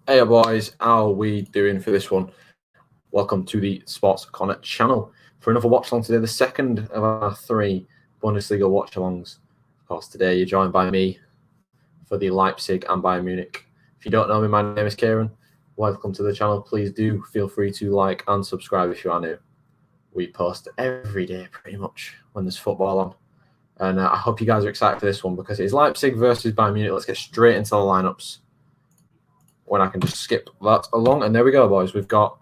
Hey boys, how are we doing for this one? Welcome to the Sports Corner channel for another watch along today, the second of our 3 Bundesliga watch-alongs. Of course, today you're joined by me for the Leipzig and Bayern Munich. If you don't know me, my name is Kieran. Welcome to the channel. Please do feel free to like and subscribe if you are new. We post every day pretty much when there's football on. And I hope you guys are excited for this one because it's Leipzig versus Bayern Munich. Let's get straight into the lineups. When I can just skip that along. And there we go, boys. We've got,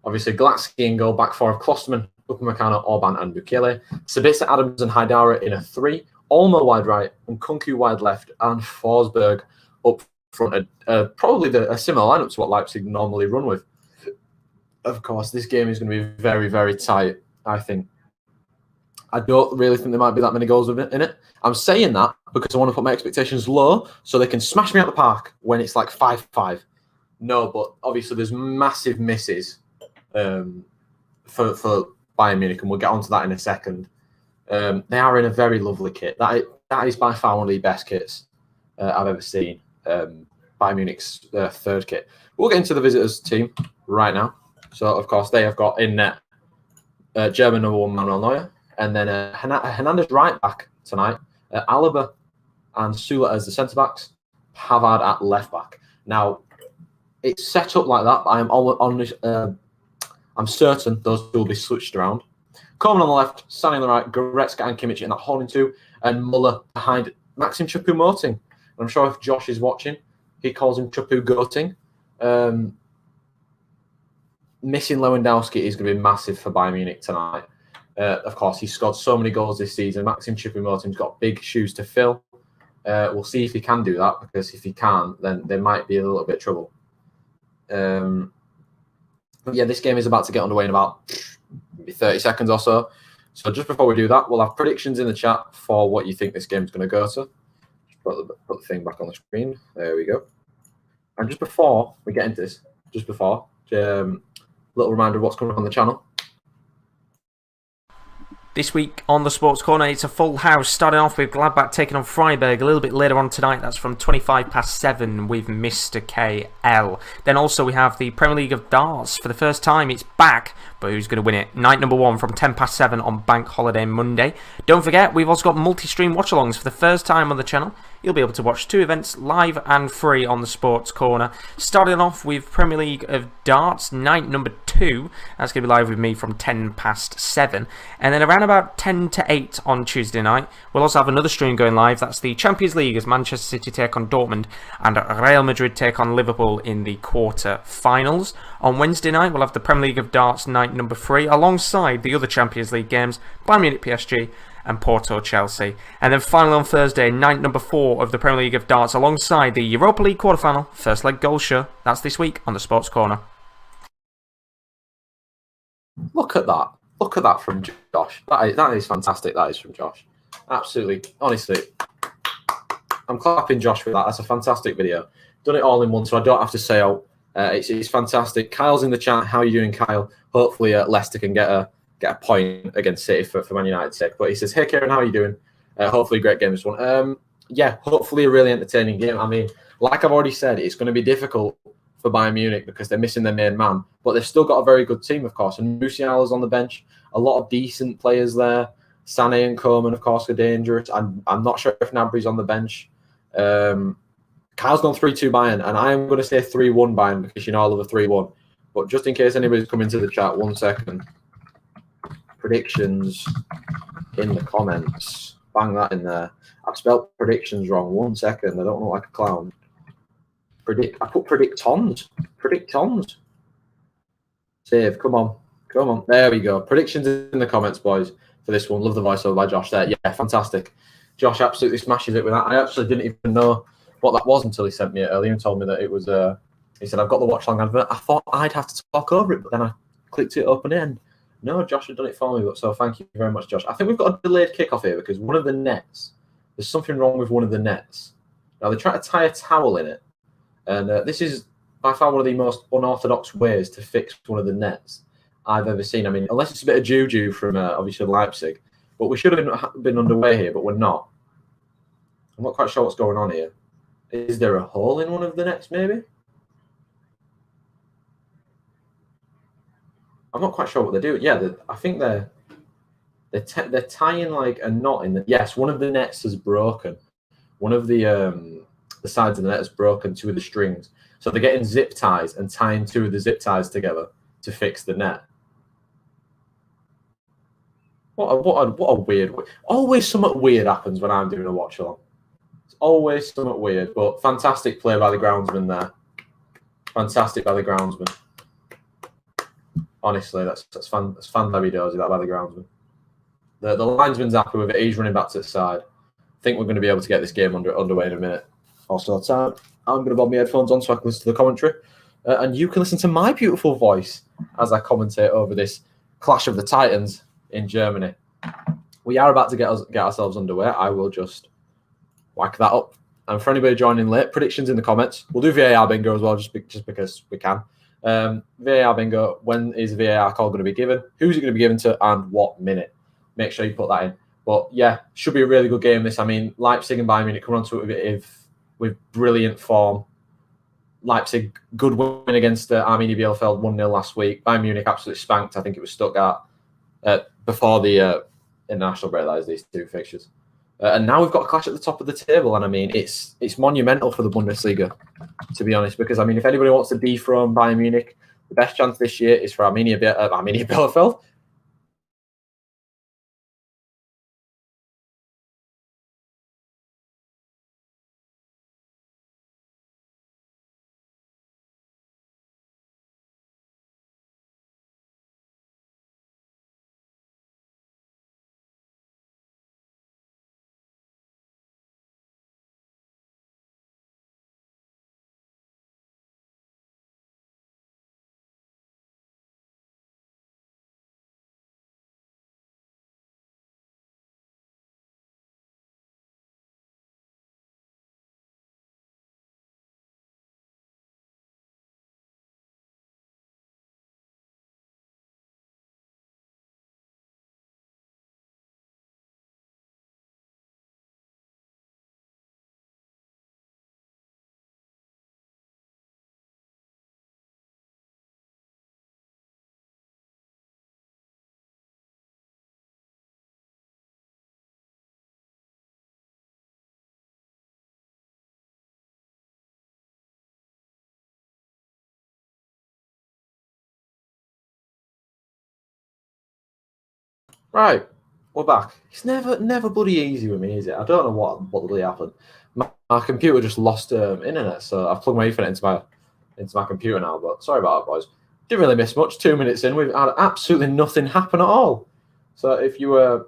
obviously, Glatsky in goal, back 4 of Klosterman, Upamecano, Orban, and Bukele. Sabitzer, Adams, and Haidara in a 3. Olmo wide right, and Kunku wide left, and Forsberg up front. Probably a similar lineup to what Leipzig normally run with. Of course, this game is going to be very, very tight, I think. I don't really think there might be that many goals in it. I'm saying that because I want to put my expectations low so they can smash me out the park when it's like 5-5. No, but obviously there's massive misses for Bayern Munich, and we'll get onto that in a second. They are in a very lovely kit. That is by far one of the best kits I've ever seen. Bayern Munich's third kit. We'll get into the visitors team right now. So, of course, they have got in net German number 1 Manuel Neuer. And then Hernandez right back tonight, Alaba and Sula as the centre-backs, Pavard at left-back. Now, it's set up like that, but I'm certain those two will be switched around. Coleman on the left, Sané on the right, Goretzka and Kimmich in that holding 2, and Muller behind Maxim Choupo-Moting. I'm sure if Josh is watching, he calls him Choupo-Goting. Missing Lewandowski is going to be massive for Bayern Munich tonight. Of course, he's scored so many goals this season. Maxim Choupo-Moting's got big shoes to fill. We'll see if he can do that, because if he can't, then there might be a little bit of trouble. But yeah, this game is about to get underway in about maybe 30 seconds or so. So just before we do that, we'll have predictions in the chat for what you think this game is going to go to. Just put the thing back on the screen. There we go. And just before we get into this, little reminder of what's coming up on the channel. This week on the Sports Corner, it's a full house, starting off with Gladbach taking on Freiburg a little bit later on tonight. That's from 7:25 with Mr. KL. Then also we have the Premier League of Darts. For the first time, it's back, but who's going to win it? Night number 1 from 7:10 on Bank Holiday Monday. Don't forget, we've also got multi-stream watch-alongs for the first time on the channel. You'll be able to watch 2 events live and free on the Sports Corner. Starting off with Premier League of Darts, night number 2. That's going to be live with me from 7:10. And then around about 10 to 8 on Tuesday night, we'll also have another stream going live. That's the Champions League as Manchester City take on Dortmund and Real Madrid take on Liverpool in the quarter-finals. On Wednesday night, we'll have the Premier League of Darts night number 3 alongside the other Champions League games, Bayern Munich PSG and Porto Chelsea. And then finally on Thursday, night number 4 of the Premier League of Darts alongside the Europa League quarter-final first leg goal show. That's this week on the Sports Corner. Look at that. Look at that from Josh. That is fantastic. That is from Josh. Absolutely. Honestly, I'm clapping Josh for that. That's a fantastic video. Done it all in one, so I don't have to say out. It's fantastic. Kyle's in the chat. How are you doing, Kyle? Hopefully Leicester can get a point against City for Man United's sake. But he says, hey, Kieran, how are you doing? Hopefully great game this one. Yeah, hopefully a really entertaining game. I mean, like I've already said, it's going to be difficult for Bayern Munich because they're missing their main man, but they've still got a very good team, of course. And Musiala's on the bench, a lot of decent players there. Sané and Coleman, of course, are dangerous. I'm not sure if Gnabry's on the bench. Kyle's gone 3-2 Bayern, and I'm going to say 3-1 Bayern because you know I love a 3-1. But just in case anybody's coming to the chat, 1 second. Predictions in the comments. Bang that in there. I've spelled predictions wrong. 1 second. I don't look like a clown. I put predictons. Predictons. Save. Come on. There we go. Predictions in the comments, boys, for this one. Love the voiceover by Josh there. Yeah, fantastic. Josh absolutely smashes it with that. I actually didn't even know what that was until he sent me it earlier and told me that it was. He said, I've got the Watchalong advert. I thought I'd have to talk over it, but then I clicked it open it, and no, Josh had done it for me. But so thank you very much, Josh. I think we've got a delayed kickoff here because one of the nets, there's something wrong with one of the nets. Now, they're trying to tie a towel in it. And this is by far one of the most unorthodox ways to fix one of the nets I've ever seen. I mean, unless it's a bit of juju from obviously Leipzig, but we should have been underway here, but we're not. I'm not quite sure what's going on here. Is there a hole in one of the nets, maybe? I'm not quite sure what they're doing. Yeah, I think they're tying like a knot in the. Yes, one of the nets has broken. One of the sides of the net has broken 2 of the strings. So they're getting zip ties and tying 2 of the zip ties together to fix the net. What a weird. Always something weird happens when I'm doing a watch along. It's always something weird, but fantastic play by the groundsman there. Fantastic by the groundsman. Honestly, that's fan very dozy that by the groundsman. The linesman's happy with it. He's running back to the side. I think we're going to be able to get this game underway in a minute. Also, time. I'm going to bob my headphones on so I can listen to the commentary, and you can listen to my beautiful voice as I commentate over this clash of the Titans in Germany. We are about to get ourselves underway. I will just whack that up. And for anybody joining late, predictions in the comments. We'll do VAR bingo as well, just because we can. VAR bingo. When is VAR call going to be given? Who's it going to be given to? And what minute? Make sure you put that in. But yeah, should be a really good game. This, I mean, Leipzig and Bayern Munich come onto it with brilliant form. Leipzig, good win against Arminia Bielefeld, 1-0 last week. Bayern Munich absolutely spanked. I think it was Stuttgart before the international break. That is these 2 fixtures. And now we've got a clash at the top of the table. And I mean, it's monumental for the Bundesliga, to be honest, because I mean, if anybody wants to dethrone Bayern Munich, the best chance this year is for Arminia Bielefeld. Right, we're back. It's never bloody easy with me, is it? I don't know what bloody happened. My computer just lost internet, so I've plugged my Ethernet into my computer now. But sorry about that, boys. Didn't really miss much. 2 minutes in, we've had absolutely nothing happen at all. So if you were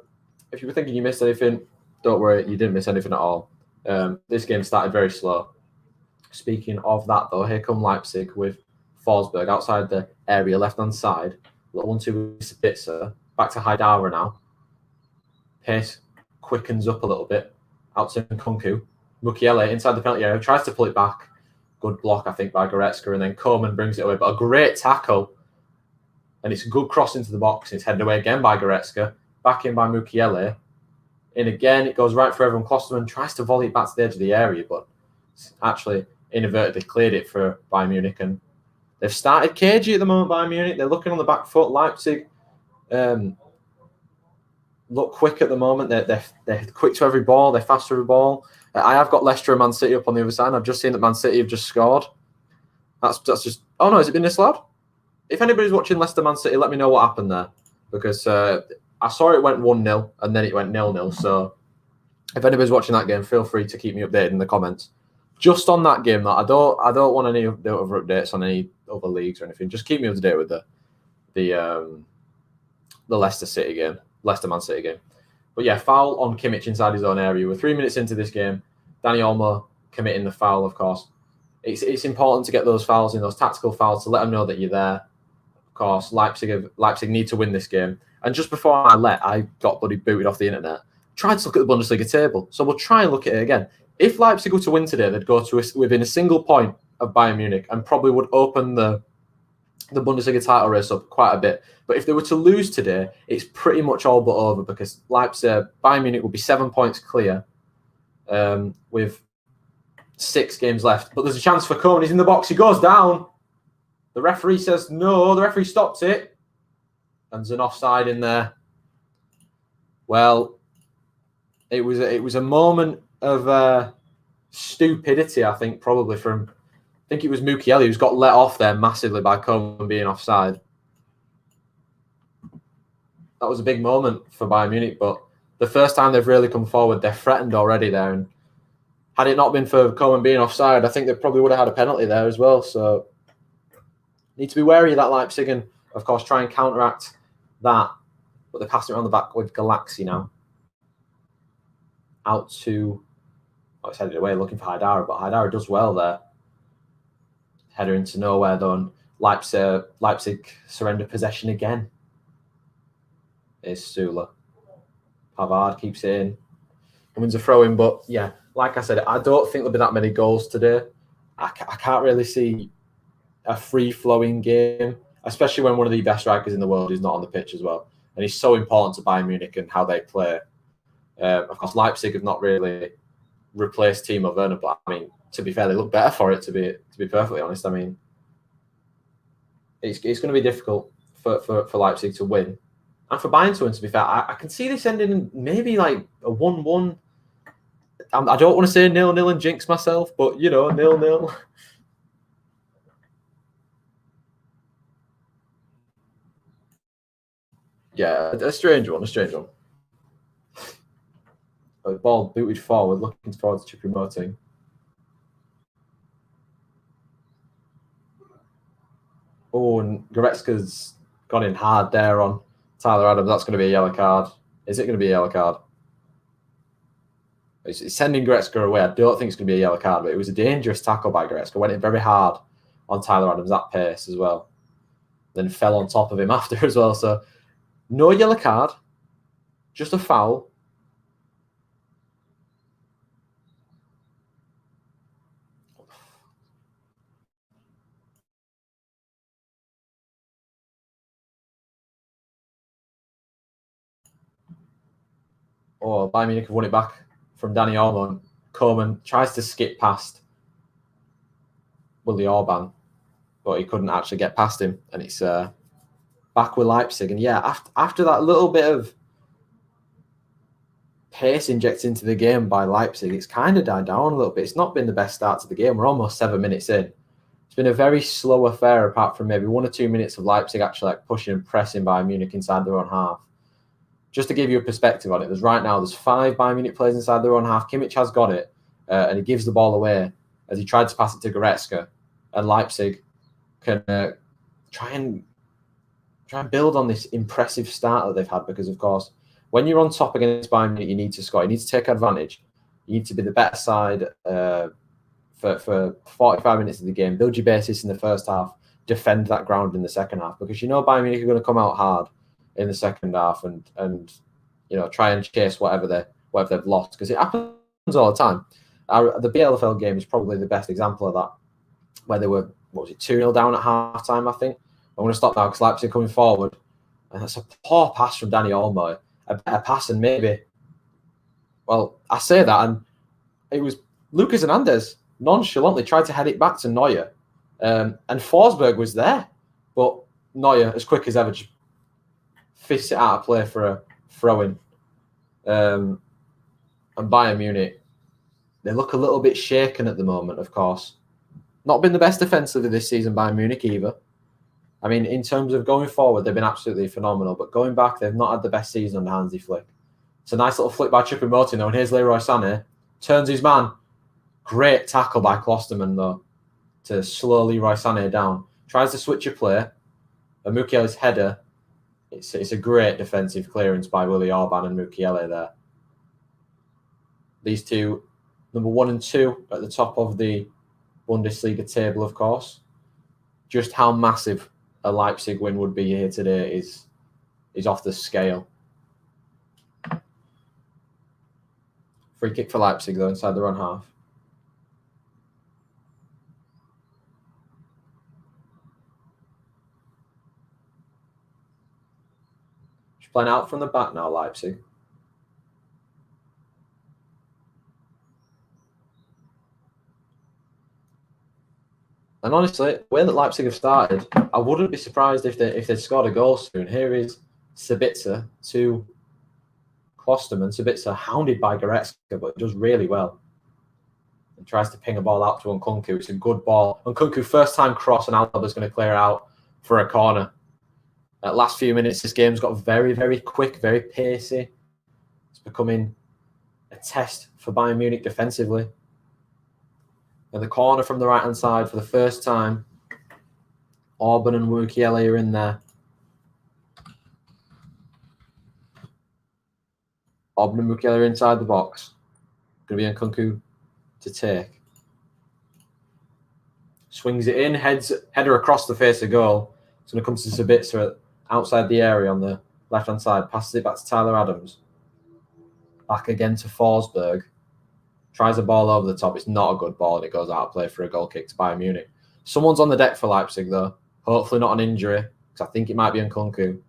thinking you missed anything, don't worry, you didn't miss anything at all. This game started very slow. Speaking of that, though, here come Leipzig with Forsberg outside the area, left-hand side. Little 1-2 Spitzer. Back to Haidara now. Pace quickens up a little bit. Out to Nkunku. Mukiele inside the penalty area. Tries to pull it back. Good block, I think, by Goretzka. And then Koeman brings it away. But a great tackle. And it's a good cross into the box. It's headed away again by Goretzka. Back in by Mukiele. In again. It goes right for everyone. Klosterman tries to volley it back to the edge of the area. But actually inadvertently cleared it for Bayern Munich. And they've started cagey at the moment, Bayern Munich. They're looking on the back foot. Leipzig look quick at the moment. They're quick to every ball. They're fast to every ball. I have got Leicester and Man City up on the other side. I've just seen that Man City have just scored. That's just. Oh no, has it been this loud? If anybody's watching Leicester Man City, let me know what happened there, because I saw it went 1-0 and then it went 0-0. So if anybody's watching that game, feel free to keep me updated in the comments. Just on that game, though, I don't want any other updates on any other leagues or anything. Just keep me up to date with the Leicester City game, Leicester Man City game. But yeah, foul on Kimmich inside his own area. We're 3 minutes into this game. Danny Olmo committing the foul, of course. It's important to get those fouls in, those tactical fouls, to let them know that you're there. Of course, Leipzig need to win this game. And just before I got bloody booted off the internet, tried to look at the Bundesliga table. So we'll try and look at it again. If Leipzig were to win today, they'd go to within a single point of Bayern Munich and probably would open the Bundesliga title race up quite a bit. But if they were to lose today, it's pretty much all but over, because Bayern Munich will be 7 points clear with 6 games left. But there's a chance for Koeman. He's in the box. He goes down. The referee says no. The referee stops it. And there's an offside in there. Well, it was a moment of stupidity, I think, probably from, I think it was Mukiele who's got let off there massively by Coman being offside. That was a big moment for Bayern Munich, but the first time they've really come forward, they're threatened already there. And had it not been for Coman being offside, I think they probably would have had a penalty there as well. So need to be wary of that Leipzig and, of course, try and counteract that. But they're passing it around the back with Galaxy now. Out to, it's headed away looking for Haidara, but Haidara does well there. Header into nowhere though, and Leipzig surrender possession again. Here's Sula. Pavard keeps it in. Wins a throw in, but yeah, like I said, I don't think there'll be that many goals today. I can't really see a free-flowing game, especially when one of the best strikers in the world is not on the pitch as well. And he's so important to Bayern Munich and how they play. Of course, Leipzig have not really replaced Timo Werner, but I mean, to be fair, they look better for it, to be perfectly honest. I mean, it's going to be difficult for Leipzig to win. And for Bayern to win, to be fair, I can see this ending in maybe like a 1-1. I don't want to say 0-0 and jinx myself, but, you know, 0-0. Yeah, a strange one. The ball booted forward, looking forward to promoting. Oh, and Goretzka's gone in hard there on Tyler Adams. That's going to be a yellow card. Is it going to be a yellow card? It's sending Goretzka away. I don't think it's going to be a yellow card, but it was a dangerous tackle by Goretzka. Went in very hard on Tyler Adams at pace as well. Then fell on top of him after as well. So no yellow card, just a foul. Oh, Bayern Munich have won it back from Danny Olmo. Coman tries to skip past Willi Orban, but he couldn't actually get past him. And it's back with Leipzig. And yeah, after that little bit of pace injected into the game by Leipzig, it's kind of died down a little bit. It's not been the best start to the game. We're almost 7 minutes in. It's been a very slow affair, apart from maybe 1 or 2 minutes of Leipzig actually like pushing and pressing Bayern Munich inside their own half. Just to give you a perspective on it, there's 5 Bayern Munich players inside their own half. Kimmich has got it, and he gives the ball away as he tried to pass it to Goretzka, and Leipzig can try and build on this impressive start that they've had, because, of course, when you're on top against Bayern Munich, you need to score. You need to take advantage. You need to be the better side for 45 minutes of the game. Build your basis in the first half. Defend that ground in the second half, because you know Bayern Munich are going to come out hard in the second half and you know, try and chase whatever they've lost, because it happens all the time. The BLFL game is probably the best example of that, where they were 2-0 down at half time, I think. I'm going to stop now because Leipzig are coming forward, and that's a poor pass from Danny Olmo. A better pass, and maybe, well, I say that, and it was Lucas Hernandez nonchalantly tried to head it back to Neuer, and Forsberg was there, but Neuer, as quick as ever, just fists it out of play for a throw-in. And Bayern Munich, they look a little bit shaken at the moment, of course. Not been the best defensively this season, Bayern Munich, either. I mean, in terms of going forward, they've been absolutely phenomenal. But going back, they've not had the best season under Hansi Flick. It's a nice little flick by Choupo-Moting, though. And here's Leroy Sané. Turns his man. Great tackle by Klosterman, though, to slow Leroy Sané down. Tries to switch a play. And Mukiele's header. It's a great defensive clearance by Willi Orban and Mukiele there. These two, number 1 and 2, at the top of the Bundesliga table, of course. Just how massive a Leipzig win would be here today is off the scale. Free kick for Leipzig, though, inside their own half. Just playing out from the back now, Leipzig. And honestly, the way that Leipzig have started, I wouldn't be surprised if they'd scored a goal soon. Here is Sabitzer to Klosterman. Sabitzer hounded by Goretzka, but does really well. And tries to ping a ball out to Nkunku. It's a good ball. Nkunku, first time cross, and Alba's going to clear out for a corner. Last few minutes, this game's got very, very quick, very pacey. It's becoming a test for Bayern Munich defensively. And the corner from the right-hand side for the first time. Orban and Mukiele are in there. Orban and Mukiele are inside the box. Going to be Nkunku to take. Swings it in, header across the face of goal. It's going to come to Sabitzer outside the area on the left-hand side. Passes it back to Tyler Adams. Back again to Forsberg. Tries a ball over the top. It's not a good ball, and it goes out of play for a goal kick to Bayern Munich. Someone's on the deck for Leipzig, though. Hopefully not an injury, because I think it might be Nkunku.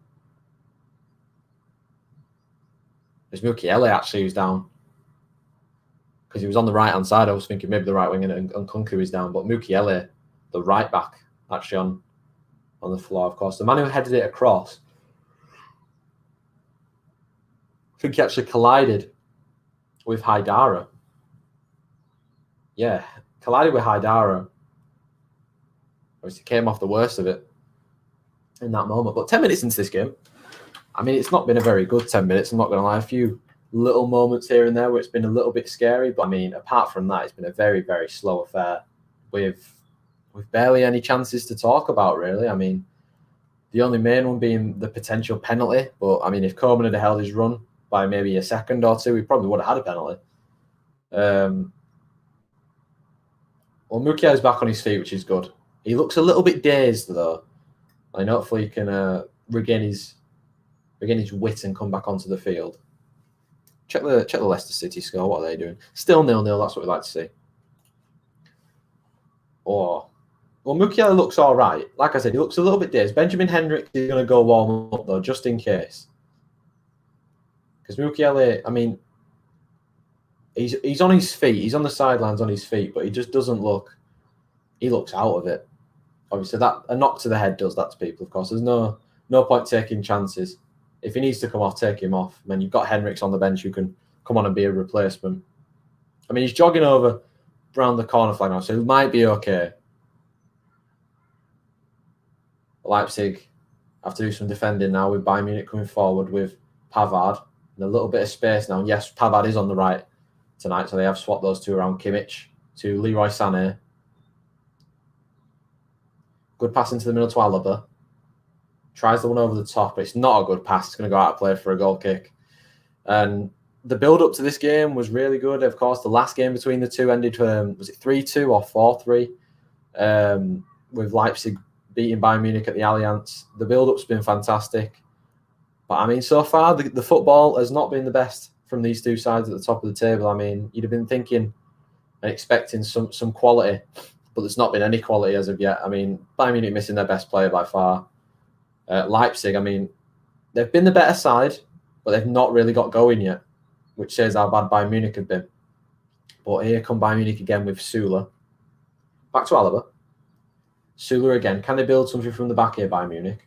It's Mukiele, actually, who's down. Because he was on the right-hand side. I was thinking maybe the right wing and Nkunku is down. But Mukiele, the right back, actually on the floor, of course. The man who headed it across, I think he actually collided with Haidara. Yeah, collided with Haidara. Obviously came off the worst of it in that moment. But 10 minutes into this game, I mean, it's not been a very good 10 minutes. I'm not going to lie. A few little moments here and there where it's been a little bit scary. But, I mean, apart from that, it's been a very, very slow affair with barely any chances to talk about, really. I mean, the only main one being the potential penalty. But, I mean, if Koeman had held his run by maybe a second or two, he probably would have had a penalty. Well, Mukiele's back on his feet, which is good. He looks a little bit dazed, though. And hopefully he can regain his wit and come back onto the field. Check the Leicester City score. What are they doing? Still 0-0. That's what we like to see. Well, Mukiele looks all right. Like I said, he looks a little bit dazed. Benjamin Henrik is going to go warm up, though, just in case. Because Mukiele, I mean, he's on his feet. He's on the sidelines on his feet, but he just doesn't look... He looks out of it. Obviously, a knock to the head does that to people, of course. There's no point taking chances. If he needs to come off, take him off. And then you've got Henriks on the bench who can come on and be a replacement. I mean, he's jogging over around the corner flag now, so he might be okay. Leipzig have to do some defending now with Bayern Munich coming forward with Pavard. And a little bit of space now. Yes, Pavard is on the right tonight, so they have swapped those two around. Kimmich to Leroy Sané. Good pass into the middle to Alaba. Tries the one over the top, but it's not a good pass. It's going to go out of play for a goal kick. And the build-up to this game was really good. Of course, the last game between the two ended, was it 3-2 or 4-3? With Leipzig beating Bayern Munich at the Allianz. The build-up's been fantastic. But, I mean, so far, the football has not been the best from these two sides at the top of the table. I mean, you'd have been thinking and expecting some quality, but there's not been any quality as of yet. I mean, Bayern Munich missing their best player by far. Leipzig, I mean, they've been the better side, but they've not really got going yet, which says how bad Bayern Munich have been. But here come Bayern Munich again with Sula. Back to Alaba. Sula again. Can they build something from the back here, Bayern Munich?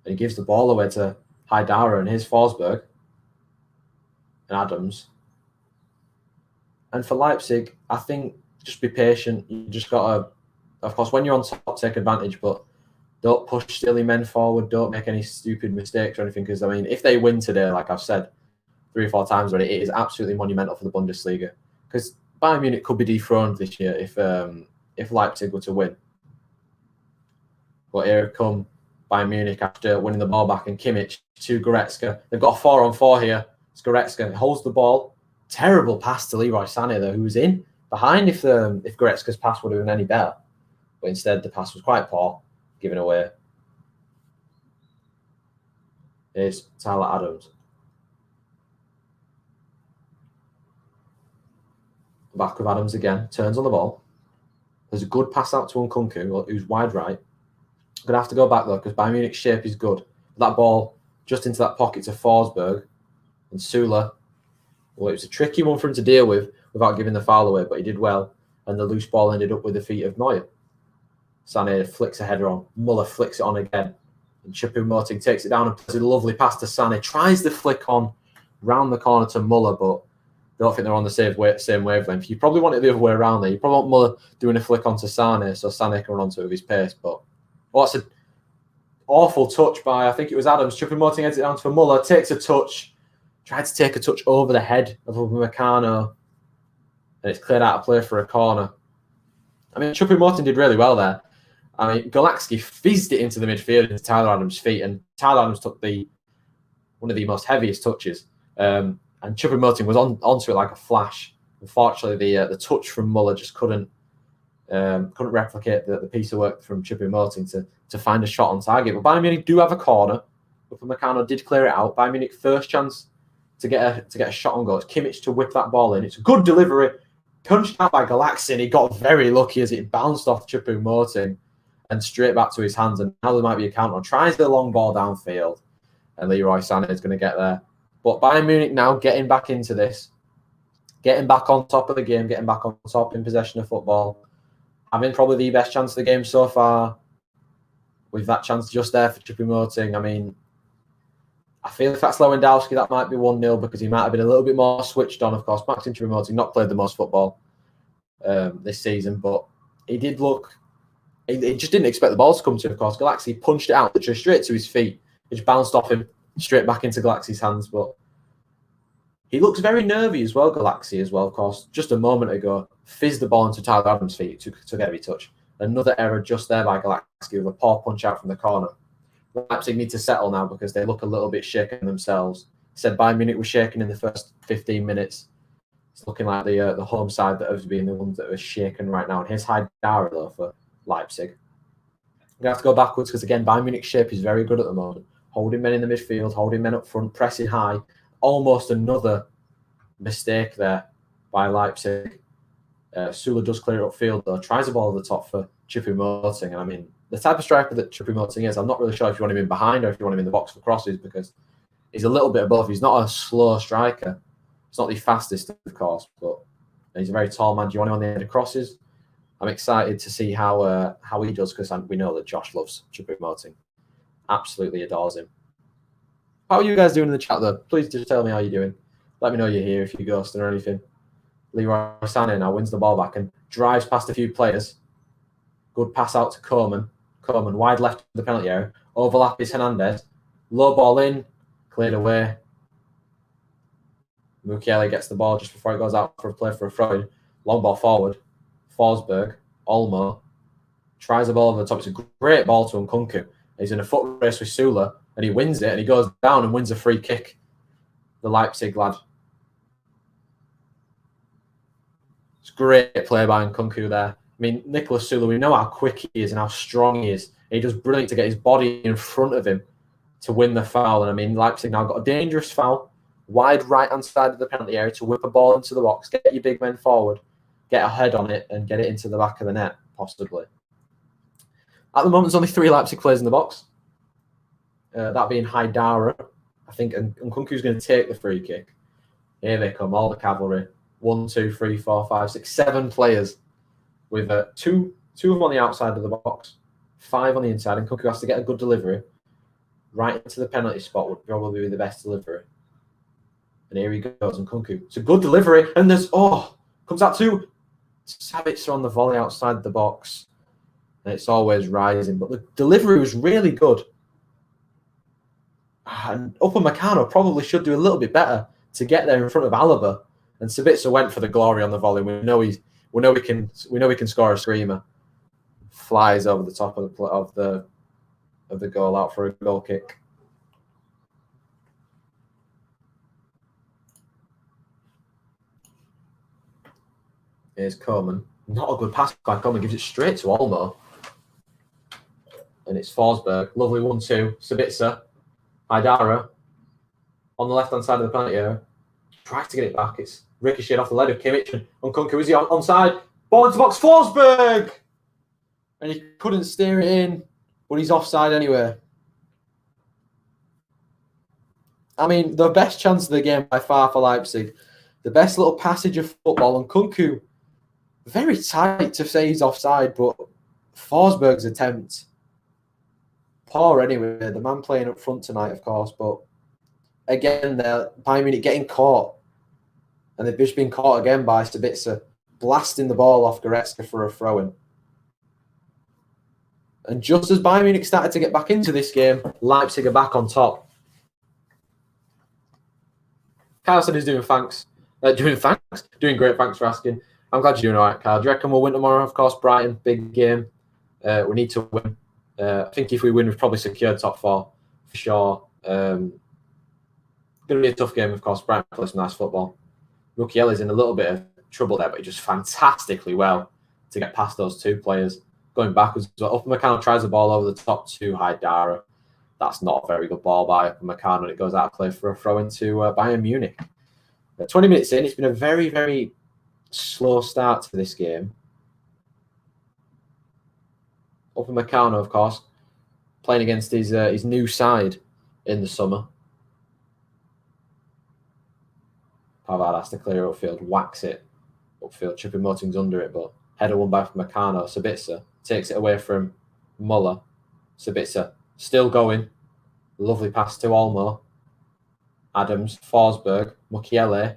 And he gives the ball away to Haidara, and here's Forsberg and Adams. And for Leipzig, I think just be patient. You just got to, of course, when you're on top, take advantage, but don't push silly men forward. Don't make any stupid mistakes or anything. Because, I mean, if they win today, like I've said 3 or 4 times already, it is absolutely monumental for the Bundesliga. Because Bayern Munich could be dethroned this year if Leipzig were to win. But here come Bayern Munich after winning the ball back, and Kimmich to Goretzka. They've got a 4-on-4 here. It's Goretzka. He holds the ball. Terrible pass to Leroy Sané, though, who was in behind if Goretzka's pass would have been any better. But instead, the pass was quite poor, given away. Here's Tyler Adams. Back with Adams again. Turns on the ball. There's a good pass out to Nkunku, who's wide right. I'm going to have to go back, though, because Bayern Munich's shape is good. That ball just into that pocket to Forsberg. And Sula, well, it was a tricky one for him to deal with without giving the foul away, but he did well. and the loose ball ended up with the feet of Neuer. Sané flicks a header on. Muller flicks it on again. And Choupo-Moting takes it down and plays a lovely pass to Sané. Tries the flick on round the corner to Muller, but I don't think they're on the same wavelength. You probably want it the other way around there. You probably want Muller doing a flick onto Sané so Sané can run onto it with his pace. But that's an awful touch by, I think it was Adams. Choupo-Moting heads it down for Muller, takes a touch, tried to take a touch over the head of Upamecano, and it's cleared out of play for a corner. I mean, Choupo-Moting did really well there. I mean, Golaxky fizzed it into the midfield into Tyler Adams' feet, and Tyler Adams took one of the most heaviest touches. And Choupo-Moting was onto it like a flash. Unfortunately, the touch from Muller just couldn't replicate the piece of work from Choupo-Moting to find a shot on target. But Bayern Munich do have a corner. Upamecano did clear it out. Bayern Munich first chance to get a shot on goal. It's Kimmich to whip that ball in. It's a good delivery, punched out by Golaxy, and he got very lucky as it bounced off Choupo-Moting and straight back to his hands. And now there might be a counter. Tries the long ball downfield, and Leroy Sané is going to get there. But Bayern Munich now getting back into this, getting back on top of the game, getting back on top in possession of football, having probably the best chance of the game so far, with that chance just there for Choupo-Moting. I mean, I feel if that's Lewandowski, that might be 1-0 because he might have been a little bit more switched on, of course. Maxim Choupo-Moting not played the most football this season, but he did look... He just didn't expect the ball to come to him, of course. Golaxy punched it out literally straight to his feet. It just bounced off him, straight back into Galaxy's hands. But he looks very nervy as well, Golaxy as well, of course. Just a moment ago, fizzed the ball into Tyler Adams' feet, took a heavy touch. Another error just there by Golaxy with a poor punch out from the corner. Leipzig need to settle now because they look a little bit shaken themselves. Said Bayern Munich was shaken in the first 15 minutes. It's looking like the home side that has been the ones that are shaken right now. And here's Haidara, though, for Leipzig. I'm going to have to go backwards because, again, Bayern Munich's shape is very good at the moment. Holding men in the midfield, holding men up front, pressing high. Almost another mistake there by Leipzig. Sula does clear it upfield, though. Tries the ball over the top for Choupo-Moting. And I mean, the type of striker that Choupo-Moting is, I'm not really sure if you want him in behind or if you want him in the box for crosses because he's a little bit above. He's not a slow striker. He's not the fastest, of course, but he's a very tall man. Do you want him on the end of crosses? I'm excited to see how he does because we know that Josh loves Choupo-Moting. Absolutely adores him. How are you guys doing in the chat, though? Please just tell me how you're doing. Let me know you're here if you're ghosting or anything. Leroy Sané now wins the ball back and drives past a few players. Good pass out to Koeman. Koeman wide left of the penalty area. Overlap is Hernandez. Low ball in. Cleared away. Mukiele gets the ball just before it goes out for a play for a throw. Long ball forward. Forsberg. Olmo. Tries the ball over the top. It's a great ball to Nkunku. He's in a foot race with Sula and he wins it and he goes down and wins a free kick. The Leipzig lad. It's great play by Nkunku there. I mean, Nicolas Sula, we know how quick he is and how strong he is. He does brilliant to get his body in front of him to win the foul. And I mean, Leipzig now got a dangerous foul, wide right-hand side of the penalty area to whip a ball into the box, get your big men forward, get a head on it and get it into the back of the net, possibly. At the moment, there's only 3 Leipzig players in the box. That being Haidara, I think, and Nkunku's going to take the free kick. Here they come, all the cavalry. 1, 2, 3, 4, 5, 6, 7 players with two of them on the outside of the box, 5 on the inside, and Nkunku has to get a good delivery. Right into the penalty spot would probably be the best delivery. And here he goes, Nkunku. It's a good delivery, and there's, comes out to Sabitzer on the volley outside the box. And it's always rising, but the delivery was really good. And Upamecano probably should do a little bit better to get there in front of Alaba. And Sabitzer went for the glory on the volley. We know we can score a screamer. Flies over the top of the goal out for a goal kick. Here's Koeman. Not a good pass by Koeman. Gives it straight to Olmo. And it's Forsberg. Lovely 1-2. Sabitzer. Haidara. On the left-hand side of the penalty area. Tries to get it back. It's ricocheted off the leg of Kimmich. And Nkunku, is he onside? Ball into the box. Forsberg! And he couldn't steer it in. But he's offside anyway. I mean, the best chance of the game by far for Leipzig. The best little passage of football. And Nkunku Very tight to say he's offside, but Forsberg's attempt, poor anyway. The man playing up front tonight, of course, but again, Bayern Munich getting caught. And they've just been caught again by Sabitzer, blasting the ball off Goretzka for a throw-in. And just as Bayern Munich started to get back into this game, Leipzig are back on top. Carlson is doing great, thanks for asking. I'm glad you're doing all right, Carl. Do you reckon we'll win tomorrow? Of course, Brighton, big game. We need to win. I think if we win, we've probably secured top 4 for sure. Going to be a tough game, of course. Brighton plays some nice football. Mukiele's in a little bit of trouble there, but he just fantastically well to get past those 2 players. Going backwards as well. Upamecano tries the ball over the top to Haidara. That's not a very good ball by Upamecano, and it goes out of play for a throw into Bayern Munich. 20 minutes in, it's been a very, very slow start to this game. Upamecano, of course, playing against his new side in the summer. Pavard has to clear upfield, whacks it upfield. Choupo-Moting's under it, but header won by Upamecano. Sabitzer takes it away from Muller. Sabitzer still going. Lovely pass to Olmo. Adams, Forsberg, Mukiele.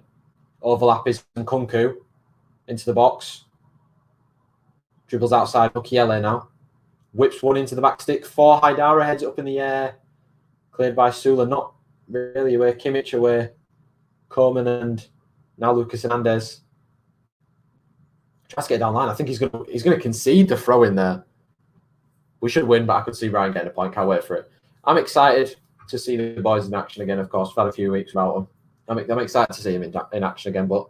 Overlap is Nkunku into the box. Dribbles outside Mukiele now. Whips one into the back stick for Haidara. Heads up in the air. Cleared by Sula. Not really away. Kimmich away. Coleman and now Lucas Hernandez. Tries to get down line. I think he's gonna concede the throw in there. We should win, but I could see Ryan getting a point. Can't wait for it. I'm excited to see the boys in action again, of course. We've had a few weeks without them. I'm excited to see him in action again, but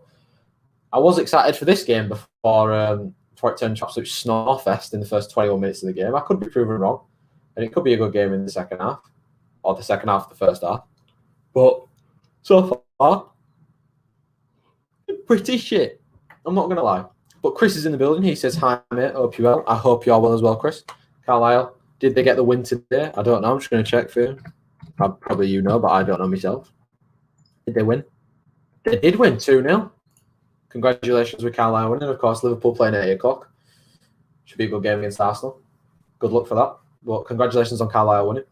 I was excited for this game before it turned to absolute snore-fest in the first 21 minutes of the game. I could be proven wrong, and it could be a good game in the second half, or the second half of the first half. But so far, pretty shit. I'm not going to lie. But Chris is in the building. He says, hi, mate. Hope you're well. I hope you're well as well, Chris. Carlisle, did they get the win today? I don't know. I'm just going to check for you. Probably you know, but I don't know myself. Did they win? They did win 2-0. Congratulations with Carlisle winning. Of course, Liverpool playing at 8 o'clock. Should be a good game against Arsenal. Good luck for that. But congratulations on Carlisle winning.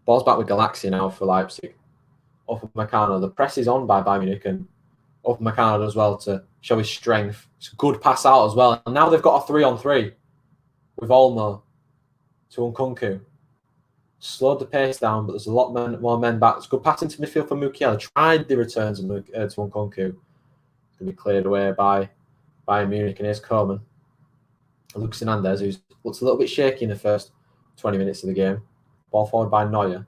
Ball's back with Galaxy now for Leipzig. Upamecano. The press is on by Bayern Munich, and Upamecano does well to show his strength. It's a good pass out as well. And now they've got a 3-on-3 with Olmo to Nkunku. Slowed the pace down, but there's a lot more men back. It's a good pass into midfield for Mukiele. Tried the return to Nkunku. Going to be cleared away by Bayern Munich, and here's Coleman. Lucas Hernandez, who looks a little bit shaky in the first 20 minutes of the game. Ball forward by Neuer.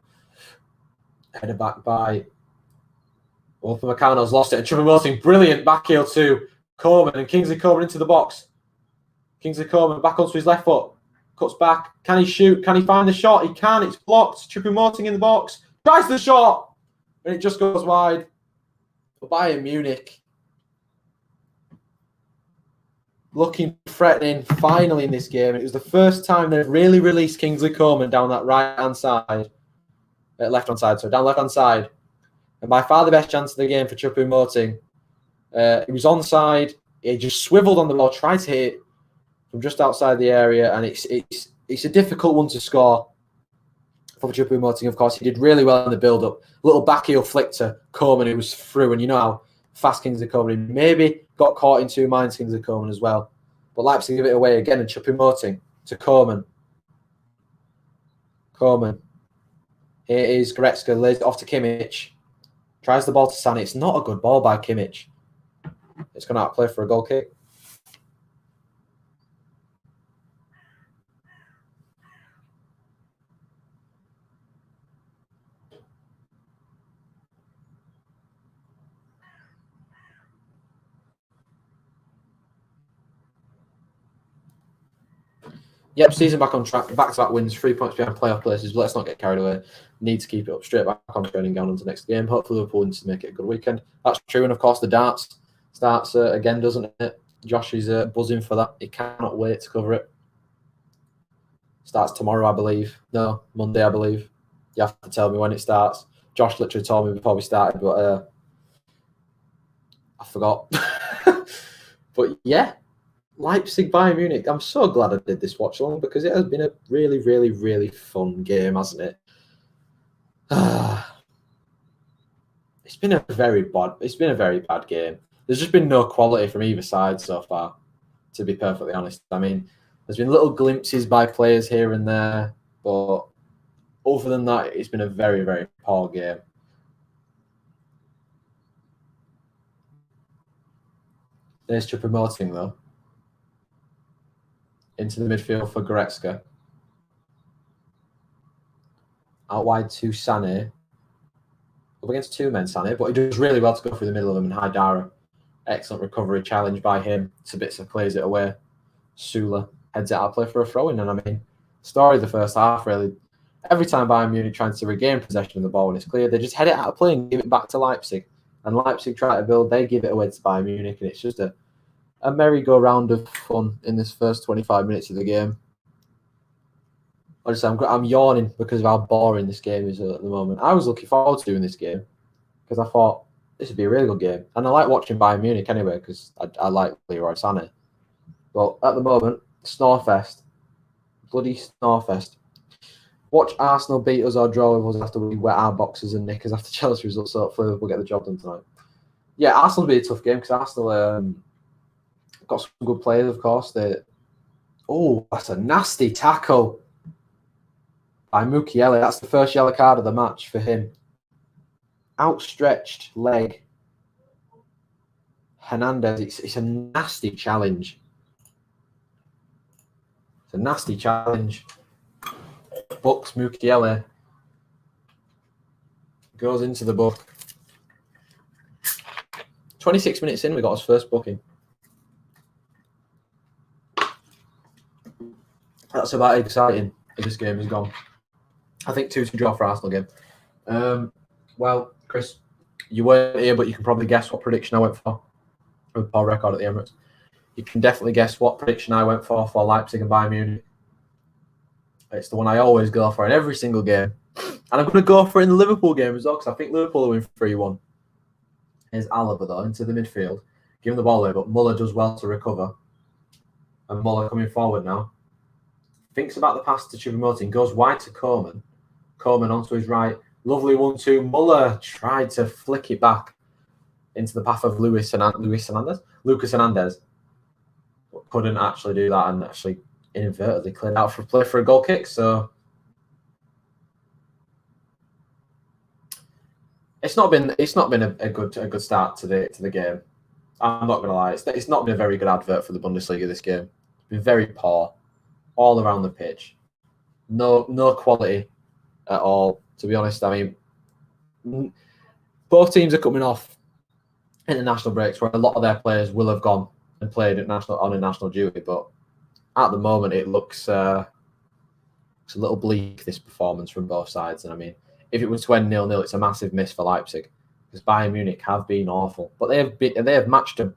Header back by Upamecano's lost it. And Choupo-Moting, brilliant back heel to Coleman, and Kingsley Coleman into the box. Kingsley Coleman back onto his left foot. Cuts back. Can he shoot? Can he find the shot? He can. It's blocked. Choupo-Moting in the box. Tries the shot. And it just goes wide. But Bayern Munich looking threatening finally in this game. It was the first time they've really released Kingsley Coleman down that right-hand side. Left-hand side, so down left-hand side. And by far the best chance of the game for Choupo-Moting. He was onside. He just swiveled on the ball, tried to hit it from just outside the area, and it's a difficult one to score for Choupo-Moting. Of course, he did really well in the build-up. Little back heel flick to Coleman, who was through, and you know how fast Kingsley Coleman maybe got caught in 2 minds, Kingsley Coleman as well. But Leipzig give it away again, and Choupo-Moting to Coleman. Coleman. Here is Goretzka, lays it off to Kimmich. Tries the ball to Sané. It's not a good ball by Kimmich. It's going to out play for a goal kick. Yep, season back on track. Back-to-back wins, 3 points behind playoff places. But let's not get carried away. Need to keep it up. Straight back on training, going on to the next game. Hopefully Liverpool wins to make it a good weekend. That's true. And, of course, the darts starts again, doesn't it? Josh is buzzing for that. He cannot wait to cover it. Starts tomorrow, I believe. No, Monday, I believe. You have to tell me when it starts. Josh literally told me before we started, but I forgot. But yeah, Leipzig, Bayern Munich. I'm so glad I did this watch along because it has been a really, really, really fun game, hasn't it? It's been a very bad game. There's just been no quality from either side so far, to be perfectly honest. I mean, there's been little glimpses by players here and there, but other than that, it's been a very, very poor game. There's to promoting though. Into the midfield for Goretzka. Out wide to Sané. Up against two men, Sané, but he does really well to go through the middle of them. And Haidara, excellent recovery challenge by him. Sabitzer clears it away. Sula heads it out of play for a throw-in. And I mean, story of the first half, really. Every time Bayern Munich tries to regain possession of the ball when it's clear, they just head it out of play and give it back to Leipzig. And Leipzig try to build, they give it away to Bayern Munich, and it's just a merry-go-round of fun in this first 25 minutes of the game. Honestly, I'm yawning because of how boring this game is at the moment. I was looking forward to doing this game because I thought this would be a really good game. And I like watching Bayern Munich anyway because I like Leroy Sané. But at the moment, Snorefest. Bloody Snorefest. Watch Arsenal beat us or draw with us after we wet our boxes and knickers after Chelsea results, so hopefully we'll get the job done tonight. Yeah, Arsenal will be a tough game because Arsenal got some good players, of course. Oh, that's a nasty tackle by Mukiele. That's the first yellow card of the match for him. Outstretched leg. Hernandez, it's a nasty challenge. It's a nasty challenge. Books Mukiele. Goes into the book. 26 minutes in, we got his first booking. That's about exciting as this game has gone. I think 2-2 draw for Arsenal game. Well, Chris, you weren't here, but you can probably guess what prediction I went for. With poor record at the Emirates. You can definitely guess what prediction I went for Leipzig and Bayern Munich. It's the one I always go for in every single game. And I'm going to go for it in the Liverpool game as well, because I think Liverpool will win 3-1. Here's Alaba, though, into the midfield. Give him the ball away, but Muller does well to recover. And Muller coming forward now. Thinks about the pass to Choupo-Moting. Goes wide to Koeman. Koeman onto his right. Lovely 1-2. Muller tried to flick it back into the path of Lucas Hernandez. But couldn't actually do that and actually inadvertently cleared out for a play for a goal kick. So it's not been a good start to the game. I'm not going to lie. It's not been a very good advert for the Bundesliga this game. It's been very poor all around the pitch. No quality at all, to be honest. I mean, both teams are coming off international breaks where a lot of their players will have gone and played on a national duty, but at the moment it looks a little bleak, this performance from both sides. And I mean, if it was to end 0-0, it's a massive miss for Leipzig because Bayern Munich have been awful, but they have matched them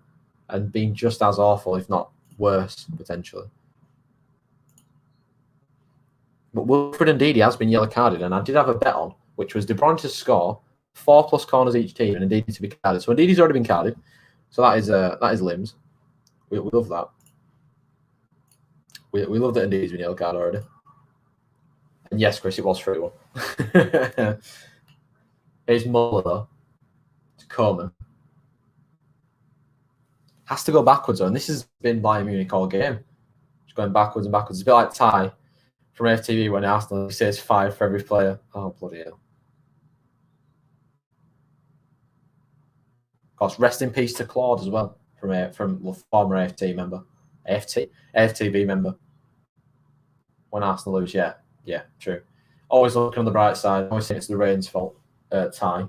and been just as awful, if not worse, potentially. But Wilfred Ndidi has been yellow carded, and I did have a bet on, which was De Bruyne to score 4+ corners each team, and Ndidi to be carded. So Ndidi's already been carded, so that is limbs. We love that. We love that Ndidi's been yellow carded already. And yes, Chris, it was 3-1. Here's Muller though. To Koeman. Has to go backwards though, and this has been Bayern Munich all game. Just going backwards and backwards. It's a bit like Ty from FTV when Arsenal says 5 for every player. Oh, bloody hell. Of course, rest in peace to Claude as well, from former AFTV member. When Arsenal lose, yeah, true. Always looking on the bright side. Always think it's the rain's fault. Ty.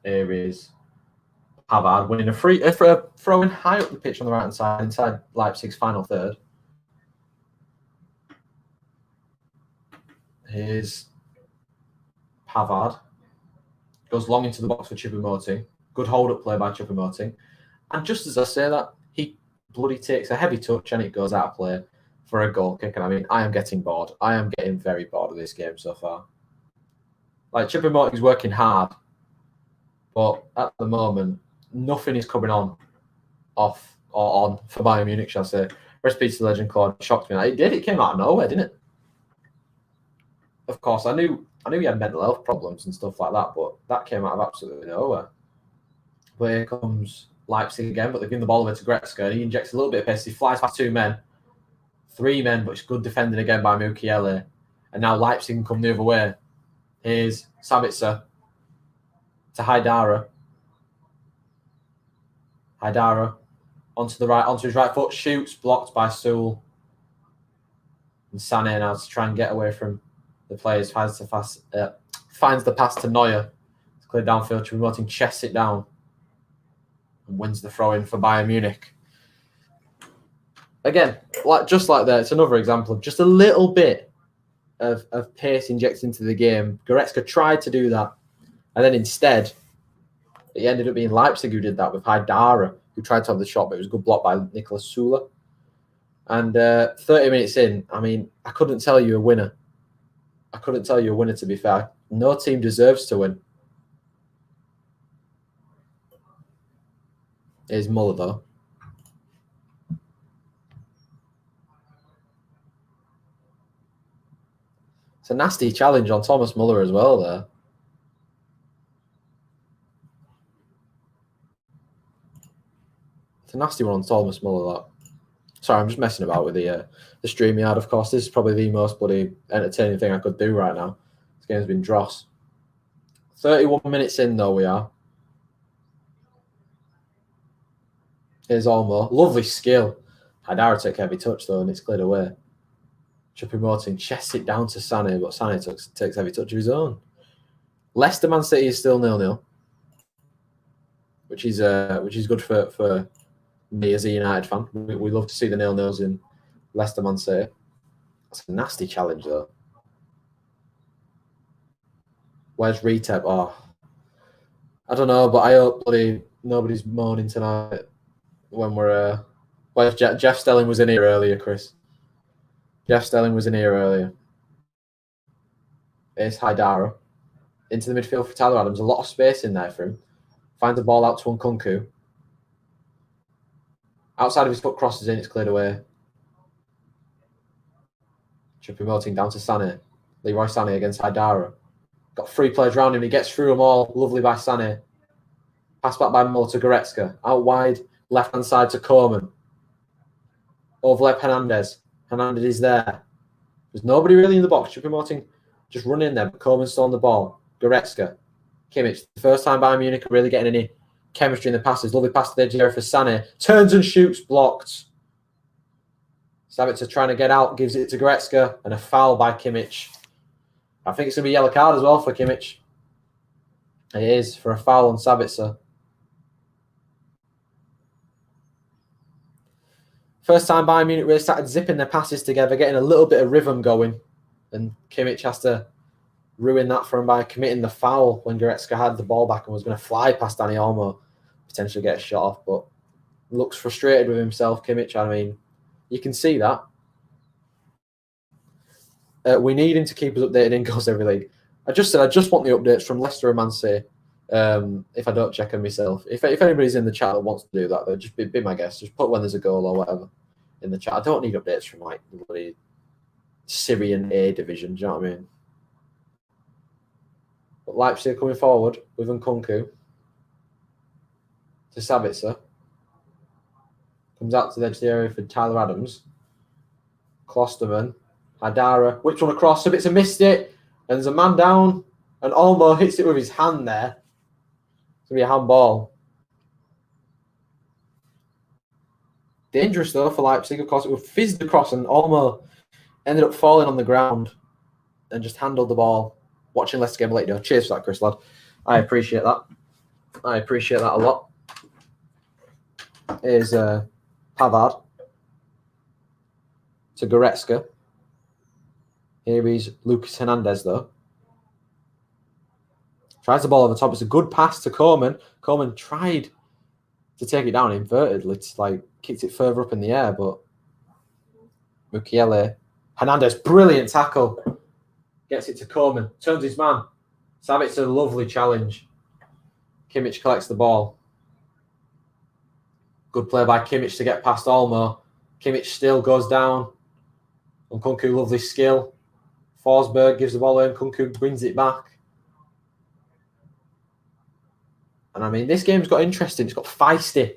Here is Pavard winning a throwing high up the pitch on the right hand side inside Leipzig's final third. Here's Pavard. Goes long into the box for Choupo-Moting. Good hold-up play by Choupo-Moting. And just as I say that, he bloody takes a heavy touch and it goes out of play for a goal kick. And I mean, I am getting bored. I am getting very bored of this game so far. Like, Choupo-Moting's working hard, but at the moment, nothing is coming on, off, or on for Bayern Munich, shall I say. Recipe to the legend Claude shocked me. It did. It came out of nowhere, didn't it? Of course, I knew he had mental health problems and stuff like that, but that came out of absolutely nowhere. But here comes Leipzig again, but they've given the ball over to Goretzka, and he injects a little bit of pace. He flies past 2 men, 3 men, but it's good defending again by Mukiele. And now Leipzig can come the other way. Here's Sabitzer to Haidara. Haidara onto his right foot, shoots, blocked by Sewell. And Sané now to try and get away from the players, finds the pass to Neuer. It's cleared downfield. Choupo-Moting chests it down and wins the throw-in for Bayern Munich. Again, just like that, it's another example of just a little bit of pace injected into the game. Goretzka tried to do that, and then instead, it ended up being Leipzig who did that with Haidara, who tried to have the shot, but it was a good block by Nicolas Süle. And 30 minutes in, I mean, I couldn't tell you a winner. To be fair. No team deserves to win. Here's Muller, though. It's a nasty challenge on Thomas Muller as well there. It's a nasty one on Thomas Muller, that. Sorry, I'm just messing about with the StreamYard, of course. This is probably the most bloody entertaining thing I could do right now. This game's been dross. 31 minutes in, though, we are. Here's Olmo. Lovely skill. Haidara took a heavy touch, though, and it's cleared away. Choupo-Moting chests it down to Sané, but Sané takes a heavy touch of his own. Leicester Man City is still 0-0, which is good for me as a United fan. We love to see the 0-0s in Leicester Man City. That's a nasty challenge, though. Where's Retep? Oh, I don't know, but I hope nobody's moaning tonight when we're... Where's Jeff Stelling was in here earlier, Chris. Jeff Stelling was in here earlier. It's Haidara. Into the midfield for Tyler Adams. A lot of space in there for him. Finds the ball out to Nkunku. Outside of his foot, crosses in, it's cleared away. Choupo-Moting down to Sané. Leroy Sané against Haidara. Got 3 players around him, he gets through them all. Lovely by Sané. Pass back by Muller to Goretzka. Out wide, left-hand side to Koeman. Overlap Hernandez. Hernandez is there. There's nobody really in the box. Choupo-Moting just running there, but Koeman's still on the ball. Goretzka. Kimmich. The first time Bayern Munich are really getting any chemistry in the passes. Lovely pass to the edge area for Sané. Turns and shoots, blocked. Sabitzer trying to get out, gives it to Goretzka, and a foul by Kimmich. I think it's going to be a yellow card as well for Kimmich. It is, for a foul on Sabitzer. First time Bayern Munich really started zipping their passes together, getting a little bit of rhythm going. And Kimmich has to ruin that for him by committing the foul when Goretzka had the ball back and was going to fly past Dani Olmo, potentially get a shot off, but looks frustrated with himself, Kimmich. I mean, you can see that. We need him to keep us updated in goals every league. I just want the updates from Leicester and Man City. If I don't check them myself. If anybody's in the chat that wants to do that, though, just be my guest. Just put when there's a goal or whatever in the chat. I don't need updates from like the bloody Syrian A division. Do you know what I mean? But Leipzig are coming forward with Nkunku to Sabitzer. Comes out to the edge of the area for Tyler Adams. Klosterman. Haidara. Whips one across. Sabitzer missed it. And there's a man down. And Olmo hits it with his hand there. It's going to be a handball. Dangerous, though, for Leipzig. Of course, it was fizzed across and Olmo ended up falling on the ground and just handled the ball. Watching Leicester game later. Cheers for that, Chris, lad. I appreciate that. I appreciate that a lot. Here's Pavard to Goretzka. Here is Lucas Hernandez, though. Tries the ball over the top. It's a good pass to Koeman. Koeman tried to take it down invertedly. It's like kicked it further up in the air, but Mukiele. Hernandez, brilliant tackle. Gets it to Coleman. Turns his man. Sabitzer, a lovely challenge. Kimmich collects the ball. Good play by Kimmich to get past Olmo. Kimmich still goes down. Nkunku, lovely skill. Forsberg gives the ball away. Nkunku brings it back. And I mean, this game's got interesting. It's got feisty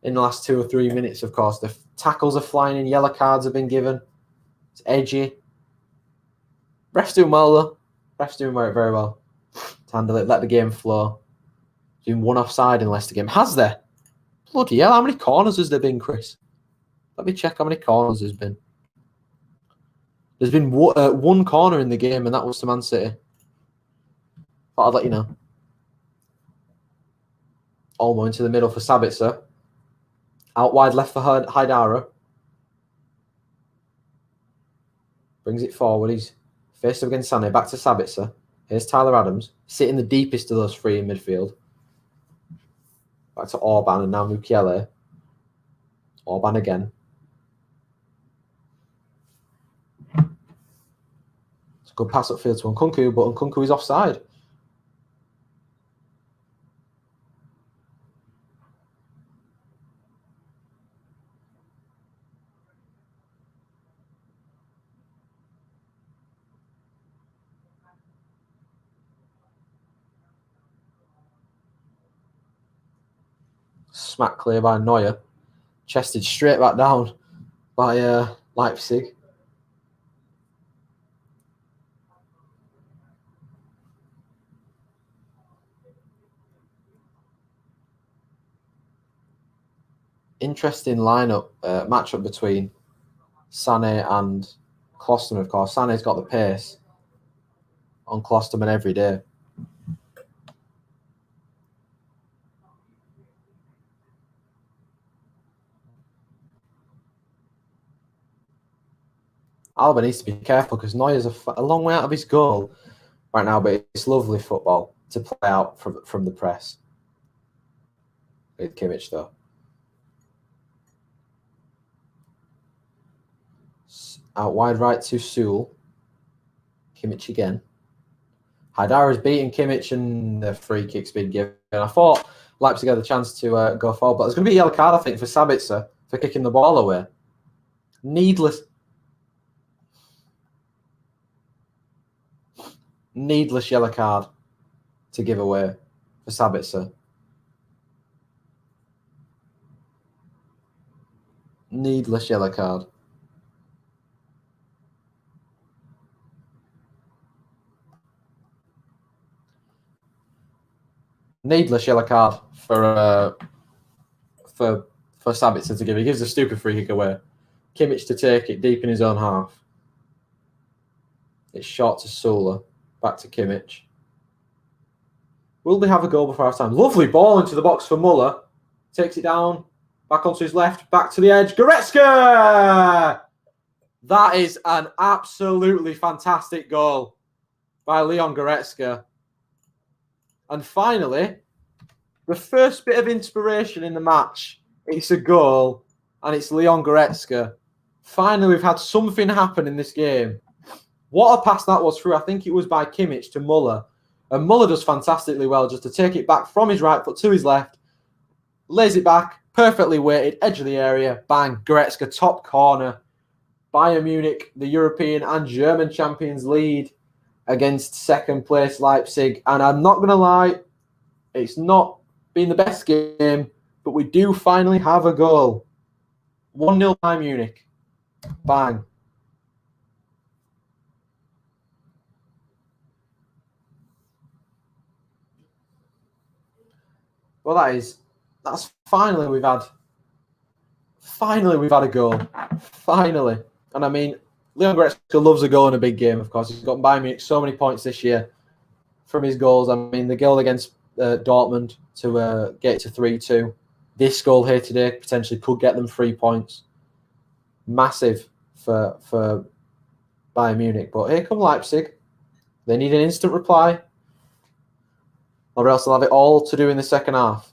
in the last 2 or 3 minutes, of course. The tackles are flying in. Yellow cards have been given. It's edgy. Ref's doing well, though. Ref's doing very well to handle it. Let the game flow. There's been one offside in the Leicester game. Has there? Bloody hell, how many corners has there been, Chris? Let me check how many corners there's been. There's been one corner in the game, and that was to Man City. But I'll let you know. Olmo into the middle for Sabitzer. Out wide left for Haidara. Brings it forward. He's faced up against Sané. Back to Sabitzer. Here's Tyler Adams. Sitting the deepest of those three in midfield. Back to Orban and now Mukiele. Orban again. It's a good pass upfield to Nkunku, but Nkunku is offside. Smack clear by Neuer. Chested straight back down by Leipzig. Interesting lineup, matchup between Sané and Klosterman, of course. Sané's got the pace on Klosterman every day. Alba needs to be careful because Neuer's a long way out of his goal right now, but it's lovely football to play out from the press. With Kimmich, though. Out wide right to Sewell. Kimmich again. Haidara's beating Kimmich and the free kick's been given. I thought Leipzig had the chance to go forward, but there's going to be a yellow card, I think, for Sabitzer for kicking the ball away. Needless yellow card to give away for Sabitzer. Needless yellow card. Needless yellow card for Sabitzer to give. He gives a stupid free kick away. Kimmich to take it deep in his own half. It's short to Sola. Back to Kimmich. Will they have a goal before half time? Lovely ball into the box for Muller. Takes it down. Back onto his left. Back to the edge. Goretzka! That is an absolutely fantastic goal by Leon Goretzka. And finally, the first bit of inspiration in the match. It's a goal, and it's Leon Goretzka. Finally, we've had something happen in this game. What a pass that was through. I think it was by Kimmich to Muller. And Muller does fantastically well just to take it back from his right foot to his left. Lays it back, perfectly weighted, edge of the area. Bang, Goretzka, top corner. Bayern Munich, the European and German champions, lead against second place Leipzig. And I'm not going to lie, it's not been the best game, but we do finally have a goal. 1-0 Bayern Munich. Bang. Well, that's finally we've had a goal. Finally. And I mean, Leon Goretzka loves a goal in a big game, of course. He's got Bayern Munich so many points this year from his goals. I mean, the goal against Dortmund to get it to 3-2. This goal here today potentially could get them 3 points. Massive for Bayern Munich. But here come Leipzig. They need an instant reply, or else they'll have it all to do in the second half.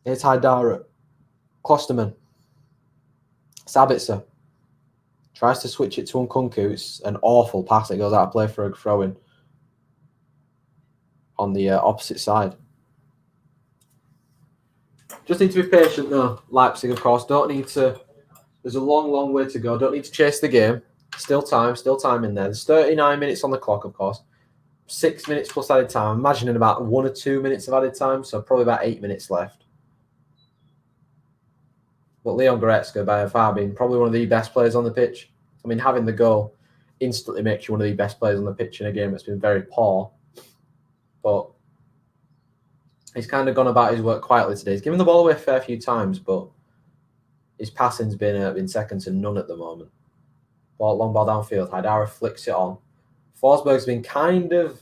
It's Haidara. Klosterman. Sabitzer. Tries to switch it to Nkunku. It's an awful pass. It goes out of play for a throw-in on the opposite side. Just need to be patient, though. Leipzig, of course. Don't need to... There's a long, long way to go. Don't need to chase the game. Still time in there. There's 39 minutes on the clock, of course. 6 minutes plus added time. I'm imagining about 1 or 2 minutes of added time, so probably about 8 minutes left. But Leon Goretzka, by far, being probably one of the best players on the pitch. I mean, having the goal instantly makes you one of the best players on the pitch in a game that's been very poor. But he's kind of gone about his work quietly today. He's given the ball away a fair few times, but his passing's been second to none at the moment. Long ball downfield. Haidara flicks it on. Forsberg's been kind of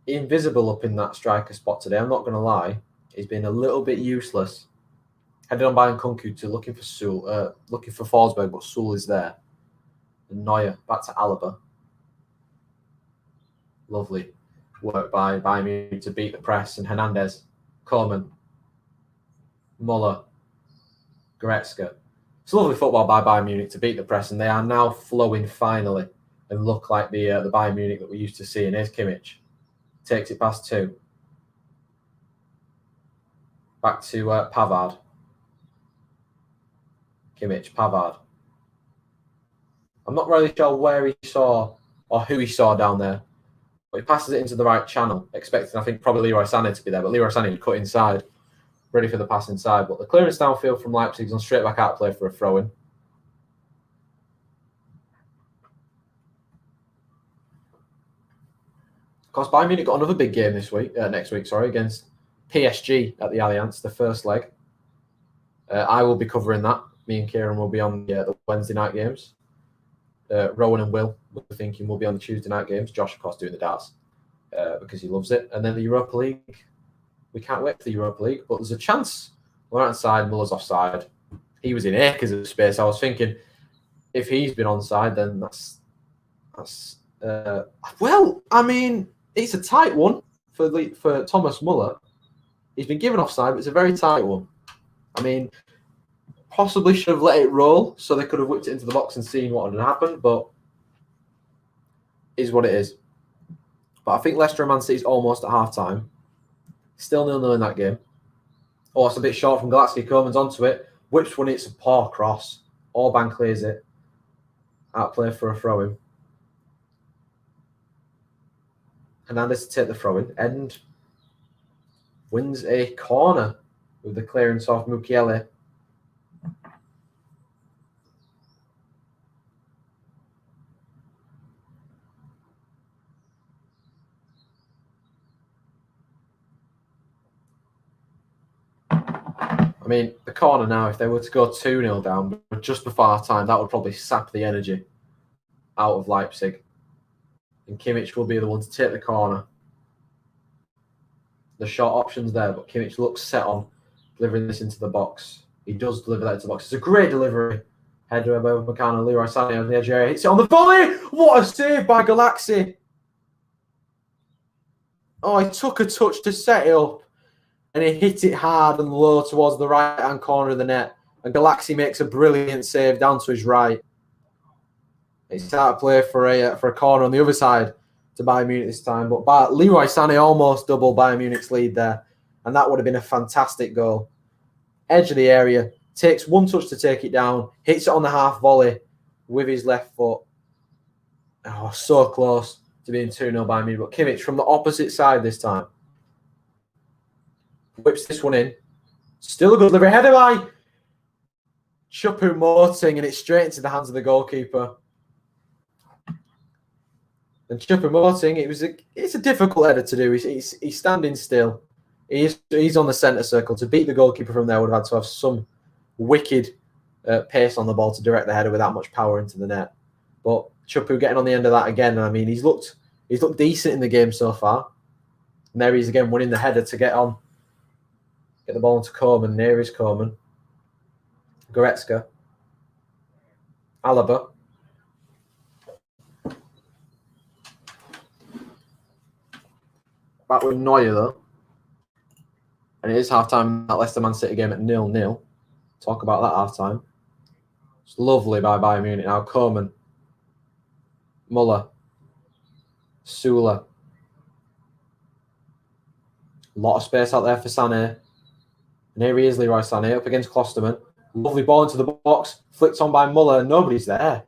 invisible up in that striker spot today. I'm not going to lie. He's been a little bit useless. Headed on by Nkunku to looking for Forsberg, but Sewell is there. And Neuer back to Alaba. Lovely work by Bayern Munich to beat the press. And Hernandez, Koeman, Muller, Goretzka. It's lovely football by Bayern Munich to beat the press, and they are now flowing finally and look like the Bayern Munich that we used to see. And here's Kimmich. Takes it past 2. Back to Pavard. Kimmich, Pavard. I'm not really sure where he saw or who he saw down there, but he passes it into the right channel, expecting, I think, probably Leroy Sané to be there, but Leroy Sané would cut inside, ready for the pass inside. But the clearance downfield from Leipzig is on straight back out of play for a throw-in. Of course, Bayern Munich got another big game next week, against PSG at the Allianz, the first leg. I will be covering that. Me and Kieran will be on the Wednesday night games. Rowan and Will, we're thinking, will be on the Tuesday night games. Josh, of course, doing the darts because he loves it. And then the Europa League. We can't wait for the Europa League, but there's a chance. We're outside, Muller's offside. He was in acres of space. I was thinking, if he's been onside, then that's well, I mean, it's a tight one for Thomas Muller. He's been given offside, but it's a very tight one. I mean, possibly should have let it roll so they could have whipped it into the box and seen what had happened, but is what it is. But I think Leicester and Man City's almost at half-time. Still 0-0 in that game. Oh, it's a bit short from Galaxy. Koeman's onto it. Whips one, it's a poor cross. Orban clears it. Outplay for a throw-in. Hernandez to take the throw-in. End wins a corner with the clearance off Mukiele. I mean, the corner now, if they were to go 2-0 down just before half-time, that would probably sap the energy out of Leipzig. And Kimmich will be the one to take the corner. The short option's there, but Kimmich looks set on delivering this into the box. He does deliver that into the box. It's a great delivery. Header above McCann, Leroy Sané on the edge area. Hits it on the volley! What a save by Galaxy! Oh, he took a touch to set it up. And he hit it hard and low towards the right-hand corner of the net. And Galaxy makes a brilliant save down to his right. It's out of play for a corner on the other side to Bayern Munich this time. But Leroy Sané almost doubled Bayern Munich's lead there. And that would have been a fantastic goal. Edge of the area. Takes one touch to take it down. Hits it on the half volley with his left foot. Oh, so close to being 2-0 Bayern Munich. But Kimmich from the opposite side this time. Whips this one in. Still a good delivery. Header by Choupo-Moting, and it's straight into the hands of the goalkeeper. And Choupo-Moting, it's a difficult header to do. He's standing still. He's on the centre circle. To beat the goalkeeper from there would have had to have some wicked pace on the ball to direct the header with that much power into the net. But Choupo getting on the end of that again. I mean, he's looked decent in the game so far. And there he's again winning the header to get on. Get the ball into Koeman. Near is Koeman. Goretzka. Alaba. Back with Neuer, though. And it is half-time that Leicester-Man City game at 0-0. Talk about that half-time. It's lovely by Bayern Munich now. Koeman. Muller. Sula. A lot of space out there for Sané. And here he is, Leroy Sané, up against Klosterman. Lovely ball into the box. Flicked on by Muller. Nobody's there.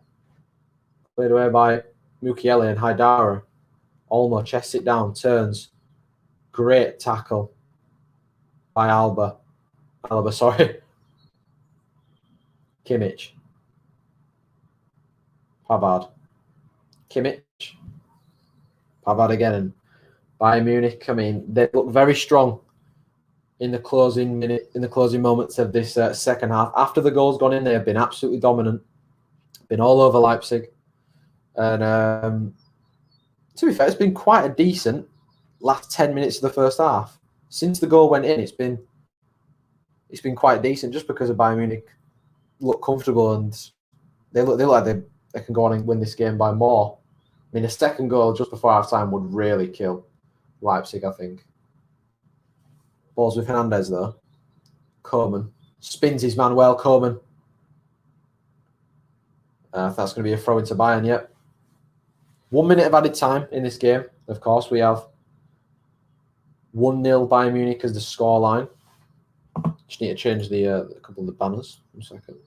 Played away by Mukiele and Haidara. Olmo chests it down. Turns. Great tackle by Alba, sorry. Kimmich. Pavard. Kimmich. Pavard again. And Bayern Munich, I mean, they look very strong in the closing moments of this second half. After the goal's gone in, they have been absolutely dominant. Been all over Leipzig. And to be fair, it's been quite a decent last 10 minutes of the first half. Since the goal went in, it's been quite decent just because of Bayern Munich look comfortable and they look like they can go on and win this game by more. I mean, a second goal just before half-time would really kill Leipzig, I think. Balls with Hernandez, though. Koeman. Spins his man well, Koeman. That's going to be a throw into Bayern, yep. 1 minute of added time in this game. Of course, we have 1-0 Bayern Munich as the scoreline. Just need to change a couple of the banners. 1 second.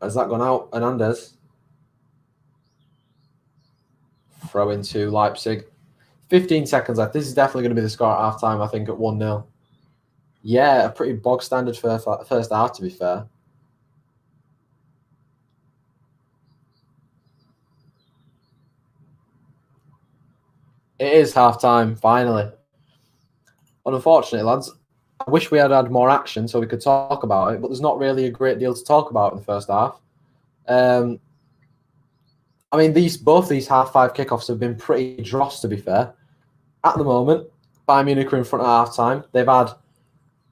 Has that gone out? Hernandez. Throw into Leipzig. 15 seconds left. This is definitely going to be the score at half-time, I think, at 1-0. Yeah, a pretty bog-standard first half, to be fair. It is half-time, finally. And unfortunately, lads, I wish we had had more action so we could talk about it, but there's not really a great deal to talk about in the first half. I mean, both these half-5 kickoffs have been pretty dross, to be fair. At the moment, Bayern Munich are in front at half-time. They've had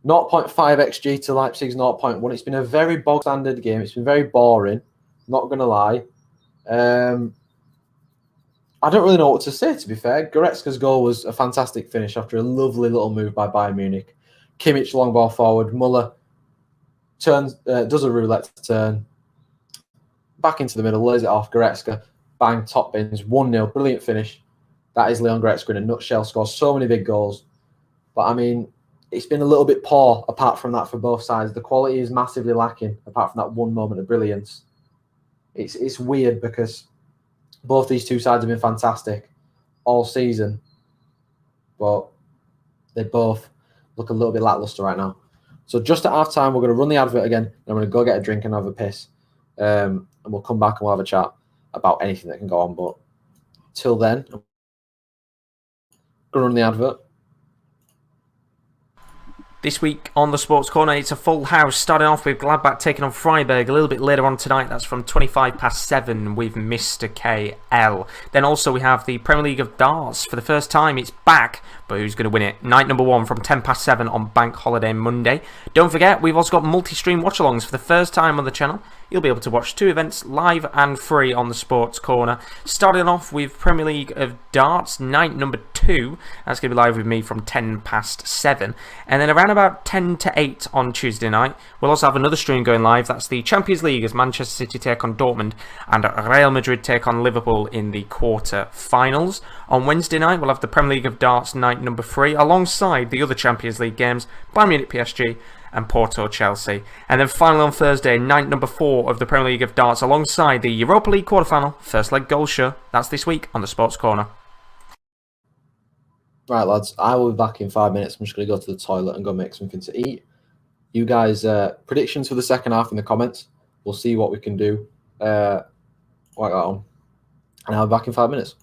0.5 XG to Leipzig's 0.1. It's been a very bog-standard game. It's been very boring, not going to lie. I don't really know what to say, to be fair. Goretzka's goal was a fantastic finish after a lovely little move by Bayern Munich. Kimmich, long ball forward. Muller does a roulette turn. Back into the middle, lays it off. Goretzka, bang, top bins, 1-0. Brilliant finish. That is Leon Goretzka in a nutshell. Scores so many big goals. But, I mean, it's been a little bit poor apart from that for both sides. The quality is massively lacking apart from that one moment of brilliance. It's weird because both these two sides have been fantastic all season, but they both look a little bit lackluster right now. So just at half-time, we're going to run the advert again, and I'm going to go get a drink and have a piss. And we'll come back and we'll have a chat about anything that can go on. But till then, I'm going to run the advert. This week on the Sports Corner, it's a full house. Starting off with Gladbach taking on Freiburg a little bit later on tonight. That's from 7:25 with Mr. KL. Then also we have the Premier League of Darts. For the first time, it's back, but who's going to win it? Night number 1 from 7:10 on Bank Holiday Monday. Don't forget, we've also got multi-stream watch-alongs for the first time on the channel. You'll be able to watch 2 events live and free on the Sports Corner. Starting off with Premier League of Darts, night number 2. That's going to be live with me from 7:10. And then around about 10 to 8 on Tuesday night, we'll also have another stream going live. That's the Champions League as Manchester City take on Dortmund and Real Madrid take on Liverpool in the quarter-finals. On Wednesday night, we'll have the Premier League of Darts night number 3 alongside the other Champions League games, Bayern Munich PSG and Porto Chelsea. And then finally on Thursday, night number 4 of the Premier League of Darts alongside the Europa League quarter-final first leg goal show. That's this week on the Sports Corner. Right, lads, I will be back in 5 minutes. I'm just going to go to the toilet and go make something to eat. You guys, predictions for the second half in the comments. We'll see what we can do. Like that on. And I'll be back in 5 minutes.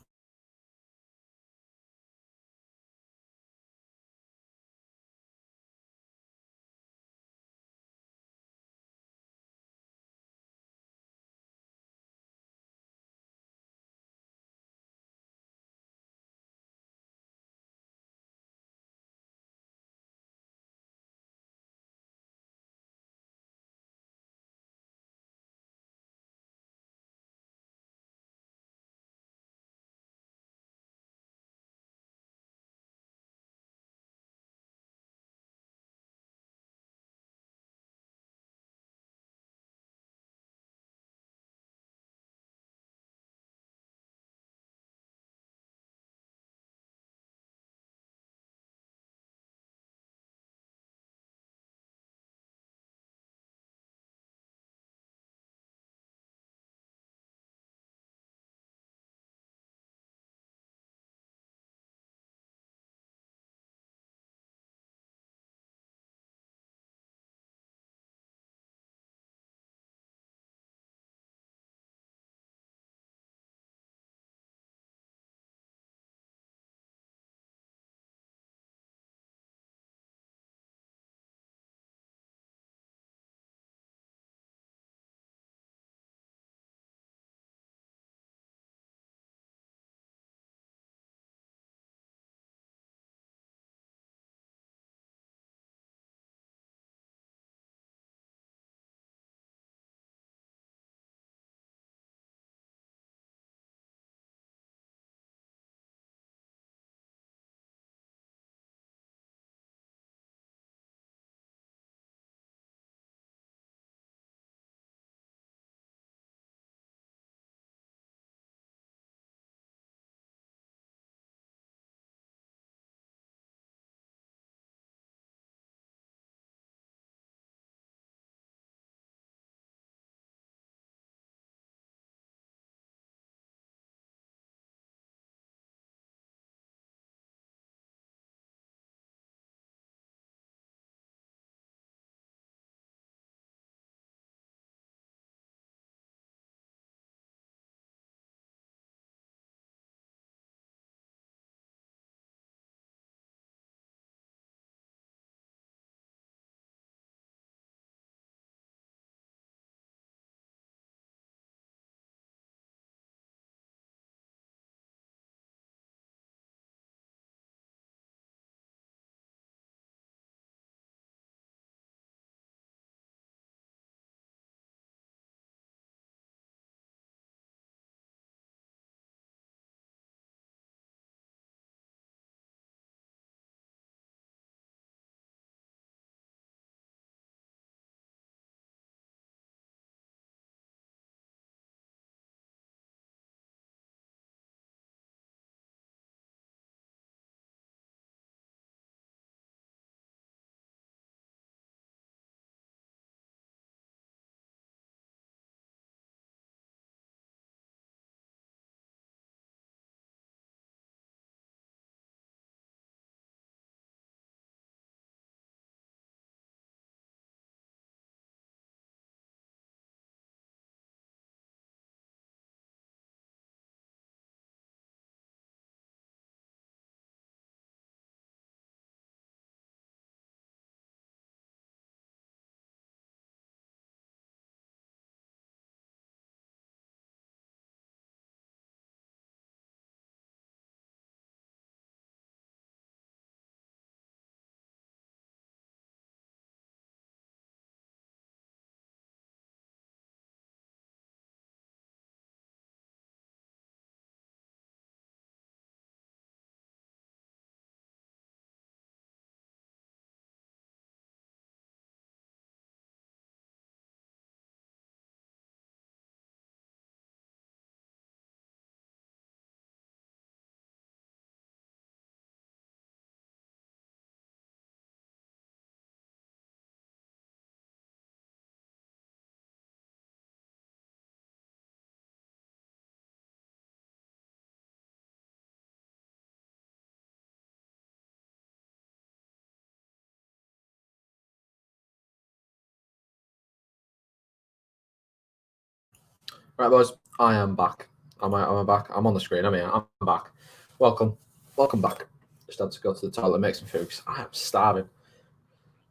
Right, boys, I am back. Am I back? I'm on the screen. I'm here. I'm back. Welcome back. Just had to go to the toilet and make some food because I am starving.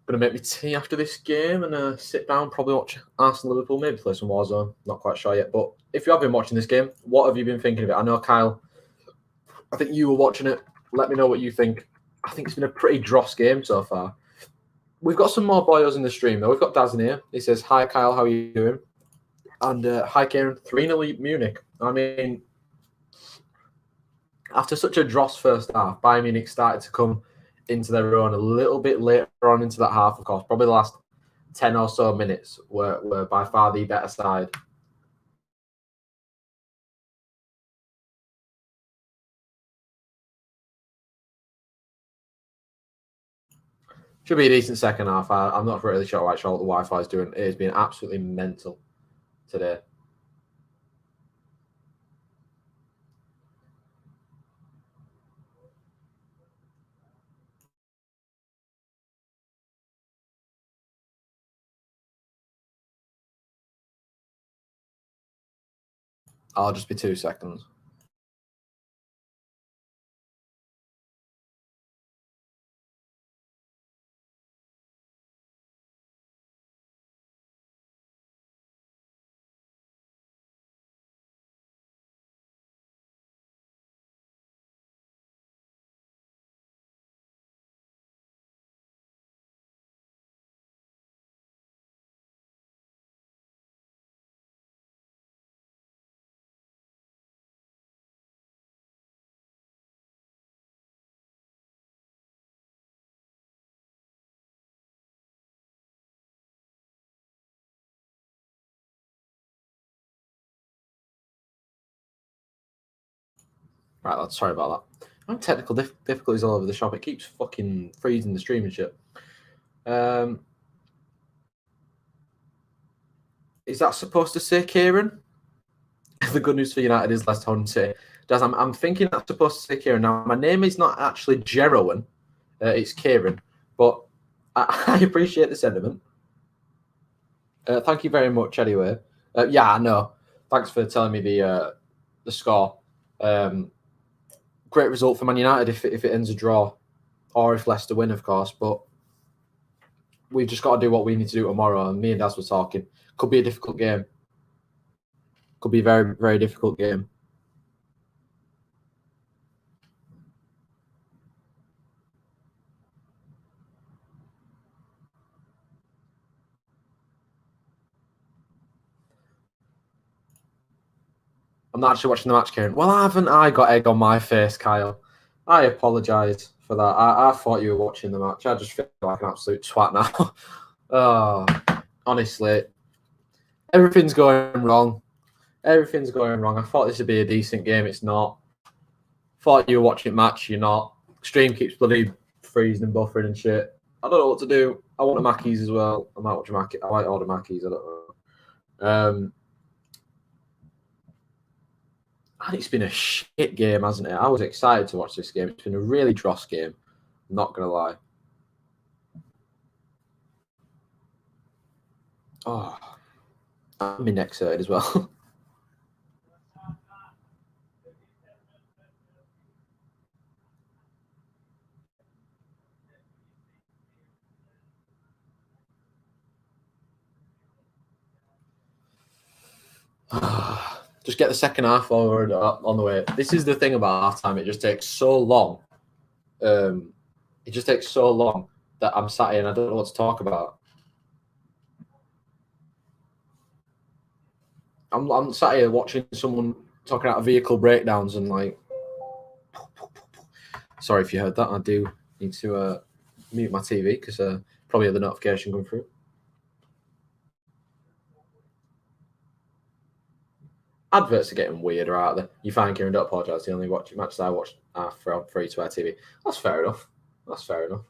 Gonna make me tea after this game and sit down, probably watch Arsenal Liverpool, maybe play some Warzone. Not quite sure yet. But if you have been watching this game, what have you been thinking of it? I know, Kyle, I think you were watching it. Let me know what you think. I think it's been a pretty dross game so far. We've got some more boyos in the stream though. We've got Daz in here. He says, "Hi Kyle, how are you doing?" And hi Kieran, 3-0 Munich. I mean, after such a dross first half, Bayern Munich started to come into their own a little bit later on into that half, of course. Probably the last 10 or so minutes were by far the better side. Should be a decent second half. I'm not really sure what the Wi-Fi is doing. It has been absolutely mental today. I'll just be 2 seconds. Right, lads, sorry about that. I'm technical difficulties all over the shop. It keeps fucking freezing the stream and shit. Is that supposed to say Kieran? The good news for United is less Hunter. Daz, I'm thinking that's supposed to say Kieran. Now, my name is not actually Jeroen. It's Kieran. But I appreciate the sentiment. Thank you very much anyway. Yeah, I know. Thanks for telling me the score. Great result for Man United if it ends a draw, or if Leicester win, of course. But we've just got to do what we need to do tomorrow. And me and Daz were talking. Could be a difficult game. Could be a very, very difficult game. I'm not actually watching the match, Kieran. Well, haven't I got egg on my face, Kyle? I apologise for that. I thought you were watching the match. I just feel like an absolute twat now. Oh, honestly, everything's going wrong. Everything's going wrong. I thought this would be a decent game. It's not. Thought you were watching match. You're not. Stream keeps bloody freezing and buffering and shit. I don't know what to do. I want a Mackies as well. I might watch a Mackie. I might order Mackies. I don't know. And it's been a shit game, hasn't it? I was excited to watch this game. It's been a really dross game. I'm not going to lie. Oh, my neck's hurt as well. Just get the second half forward on the way. This is the thing about halftime. It just takes so long. It just takes so long that I'm sat here and I don't know what to talk about. I'm sat here watching someone talking about vehicle breakdowns and like. Sorry if you heard that. I do need to mute my TV because probably had the notification come through. Adverts are getting weirder, aren't they? You find Kieran, don't apologise. The only matches I watched are from free to air TV. That's fair enough. That's fair enough.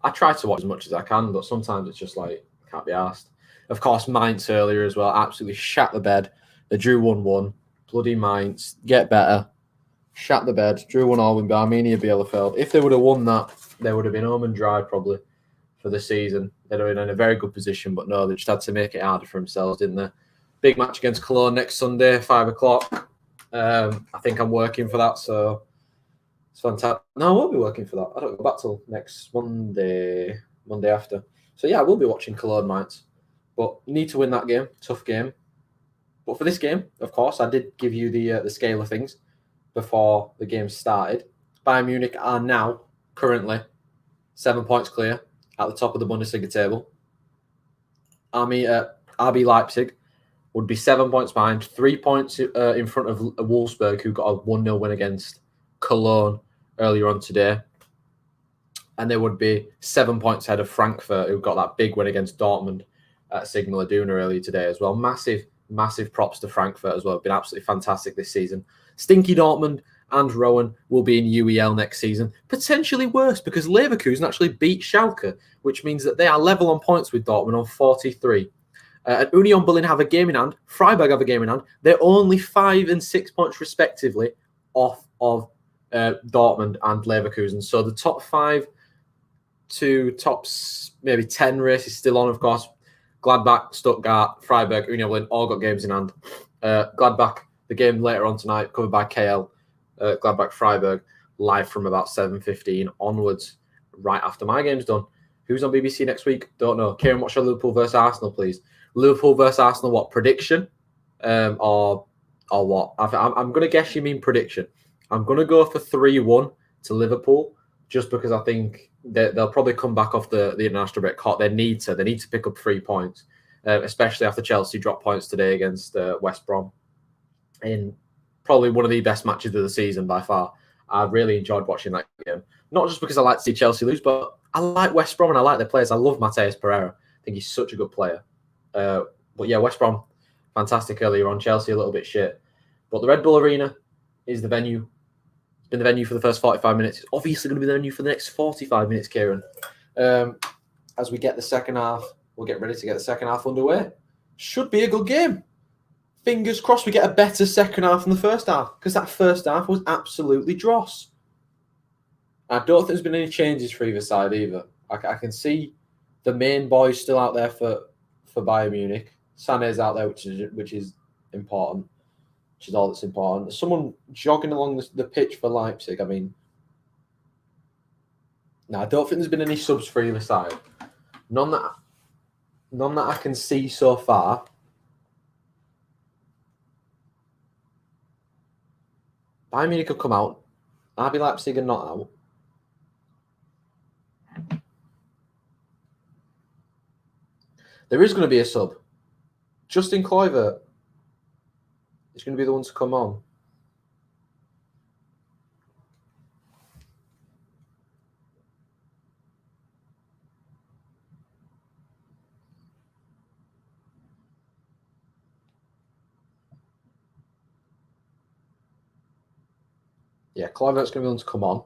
I try to watch as much as I can, but sometimes it's just like, I can't be asked. Of course, Mainz earlier as well, absolutely shat the bed. They drew 1-1. Bloody Mainz, get better. Shat the bed, drew 1-1 with Arminia Bielefeld. If they would have won that, they would have been home and dry probably for the season. They're in a very good position, but no, they just had to make it harder for themselves, didn't they? Big match against Cologne next Sunday, 5 o'clock. I think I'm working for that, so it's fantastic. No, I won't be working for that. I don't go back till next Monday after. So yeah, I will be watching Cologne Mainz, but need to win that game. Tough game. But for this game, of course, I did give you the scale of things before the game started. Bayern Munich are now currently 7 points clear at the top of the Bundesliga table. RB Leipzig would be 7 points behind, 3 points in front of Wolfsburg, who got a 1-0 win against Cologne earlier on today. And they would be 7 points ahead of Frankfurt, who got that big win against Dortmund at Signal Iduna earlier today as well. Massive props to Frankfurt as well. Been absolutely fantastic this season. Stinky Dortmund and Rowan will be in UEL next season. Potentially worse because Leverkusen actually beat Schalke, which means that they are level on points with Dortmund on 43. And Union Berlin have a game in hand. Freiburg have a game in hand. They're only 5 and 6 points respectively off of Dortmund and Leverkusen. So the top 5 to top maybe 10 race is still on, of course. Gladbach, Stuttgart, Freiburg, Union Berlin all got games in hand. Gladbach, the game later on tonight, covered by KL. Gladbach, Freiburg, live from about 7:15 onwards, right after my game's done. Who's on BBC next week? Don't know. Kieran, what's your Liverpool versus Arsenal, please? Liverpool versus Arsenal, what? Prediction? Or what? I'm going to guess you mean prediction. I'm going to go for 3-1 to Liverpool, just because I think they'll probably come back off the international break hot. They need to pick up 3 points, especially after Chelsea dropped points today against West Brom in probably one of the best matches of the season by far. I really enjoyed watching that game. Not just because I like to see Chelsea lose, but I like West Brom and I like their players. I love Mateus Pereira. I think he's such a good player. But yeah, West Brom, fantastic earlier on. Chelsea, a little bit shit. But the Red Bull Arena is the venue. It's been the venue for the first 45 minutes. It's obviously going to be the venue for the next 45 minutes, Kieran. As we get the second half, we'll get ready to get the second half underway. Should be a good game. Fingers crossed we get a better second half than the first half, because that first half was absolutely dross. I don't think there's been any changes for either side either. I can see the main boys still out there for Bayern Munich. Sané's out there, which is important, which is all that's important. There's someone jogging along the pitch for Leipzig. I mean, no, I don't think there's been any subs for either side. None that I can see so far. Bayern Munich have come out. RB Leipzig are not out. There is going to be a sub. Justin Kluivert is going to be the one to come on. Yeah, Kluivert's going to be the one to come on.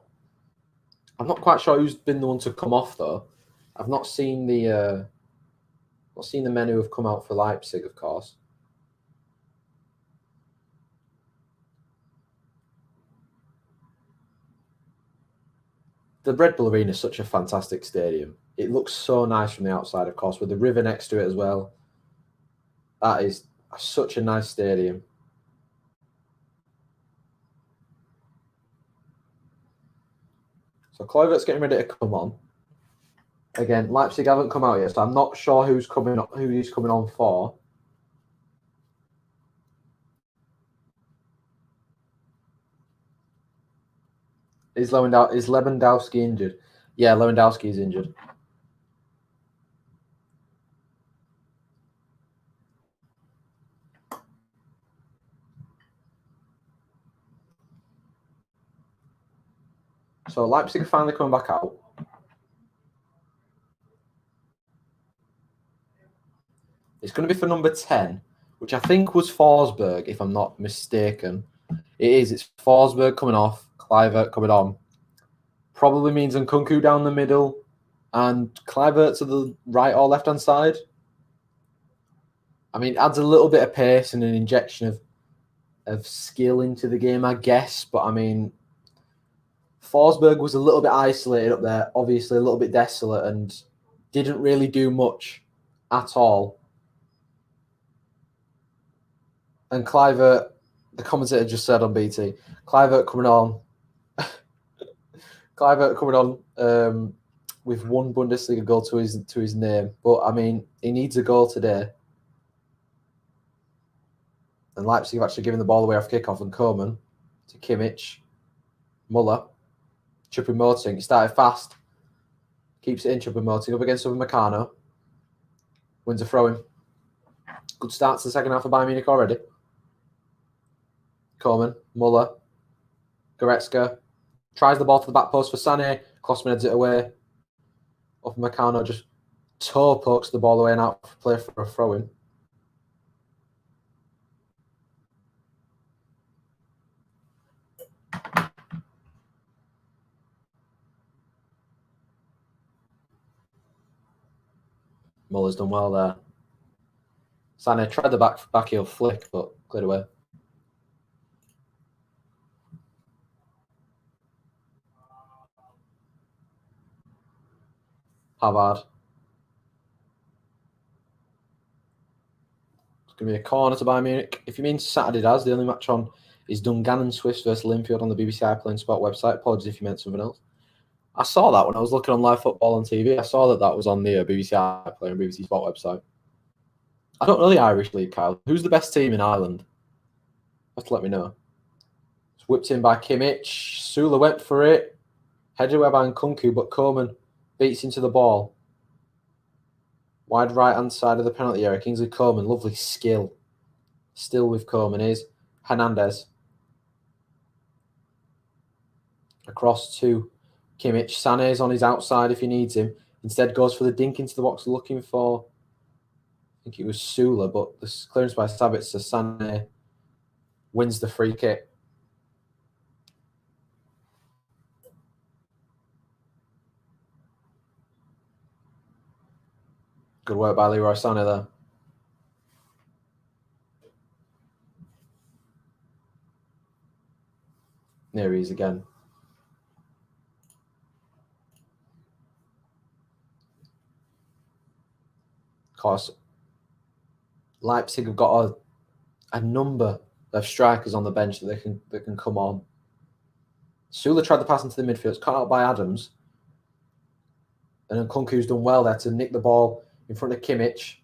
I'm not quite sure who's been the one to come off though. I've not seen the men who have come out for Leipzig, of course. The Red Bull Arena is such a fantastic stadium. It looks so nice from the outside, of course, with the river next to it as well. That is such a nice stadium. So Kluivert's getting ready to come on. Again, Leipzig haven't come out yet, so I'm not sure who he's coming on for. Is Lewandowski injured? Yeah, Lewandowski is injured. So Leipzig are finally coming back out. It's going to be for number 10, which I think was Forsberg, if I'm not mistaken. It is. It's Forsberg coming off, Kluivert coming on. Probably means Nkunku down the middle and Kluivert to the right or left-hand side. I mean, it adds a little bit of pace and an injection of skill into the game, I guess. But, I mean, Forsberg was a little bit isolated up there, obviously a little bit desolate, and didn't really do much at all. And Kluivert, the commentator just said on BT, Kluivert coming on with one Bundesliga goal to his name. But, I mean, he needs a goal today. And Leipzig have actually given the ball away off kickoff, and Koeman to Kimmich, Muller, Choupo-Moting. He started fast. Keeps it in, Choupo-Moting up against Upamecano. Wins a throw-in. Good start to the second half of Bayern Munich already. Koeman, Muller, Goretzka. Tries the ball to the back post for Sané. Klossman heads it away. Upamecano just toe pokes the ball away and out for play for a throw-in. Muller's done well there. Sané tried the back heel flick, but cleared away. Havard. It's going to be a corner to Bayern Munich. If you mean Saturday, Daz, the only match on is Dungannon Swifts versus Linfield on the BBC iPlaying Sport website. Apologies if you meant something else. I saw that when I was looking on live football on TV. I saw that was on the BBC iPlayer and BBC Sport website. I don't know the Irish League, Kyle. Who's the best team in Ireland? You have to let me know. It's whipped in by Kimmich. Sula went for it. Headed away by Nkunku, but Koeman beats into the ball. Wide right-hand side of the penalty area. Kingsley Coman, lovely skill. Still with Koeman is Hernandez. Across to Kimmich. Sané's on his outside if he needs him. Instead goes for the dink into the box looking for, I think it was Sula, but the clearance by Sabitzer. Sané wins the free kick. Good work by Leroy Sané there. There he is again. Of course, Leipzig have got a number of strikers on the bench that can come on. Sula tried the pass into the midfield. It's cut out by Adams. And then Nkunku's done well there to nick the ball in front of Kimmich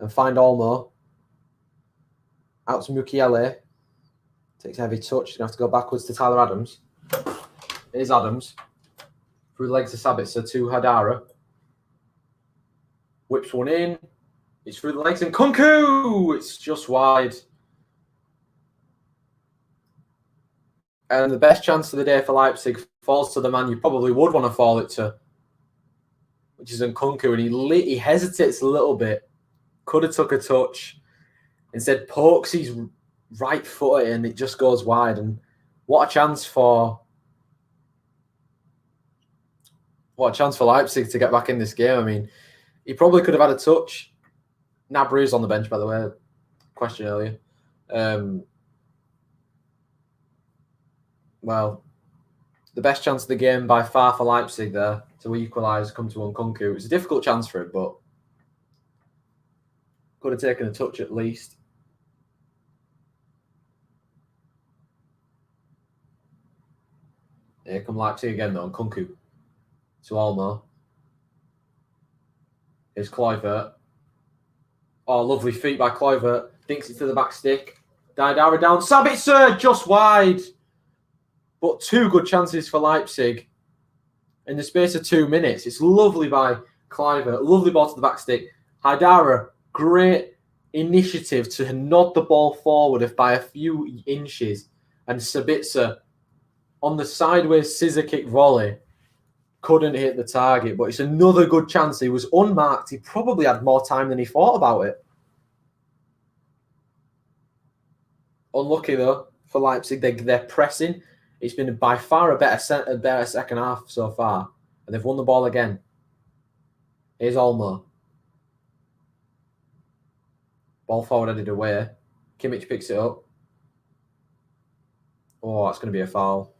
and find Olmo. Out to Mukiele. Takes a heavy touch. He's going to have to go backwards to Tyler Adams. Here's Adams. Through the legs of Sabitzer to Hadara. Whips one in. It's through the legs and Nkunku! It's just wide. And the best chance of the day for Leipzig falls to the man you probably would want to fall it to, which is Nkunku. And he hesitates a little bit. Could have took a touch. Instead pokes his right foot and it just goes wide. And what a chance for Leipzig to get back in this game. I mean, he probably could have had a touch. Gnabry's on the bench, by the way. Question earlier. Well, the best chance of the game by far for Leipzig there to equalise, come to Nkunku. It was a difficult chance for him, but could have taken a touch at least. Here come Leipzig again, though. Nkunku to Olmo. Here's Kluivert. Oh, lovely feet by Kluivert. Dinks it to the back stick. Daidara down. Sabitzer just wide. But two good chances for Leipzig in the space of 2 minutes. It's lovely by Kluivert. Lovely ball to the back stick. Haidara, great initiative to nod the ball forward by a few inches. And Sabitzer on the sideways scissor kick volley couldn't hit the target. But it's another good chance. He was unmarked. He probably had more time than he thought about it. Unlucky, though, for Leipzig. They're pressing. It's been by far a better second half so far. And they've won the ball again. Here's Olmo. Ball forward headed away. Kimmich picks it up. Oh, that's going to be a foul.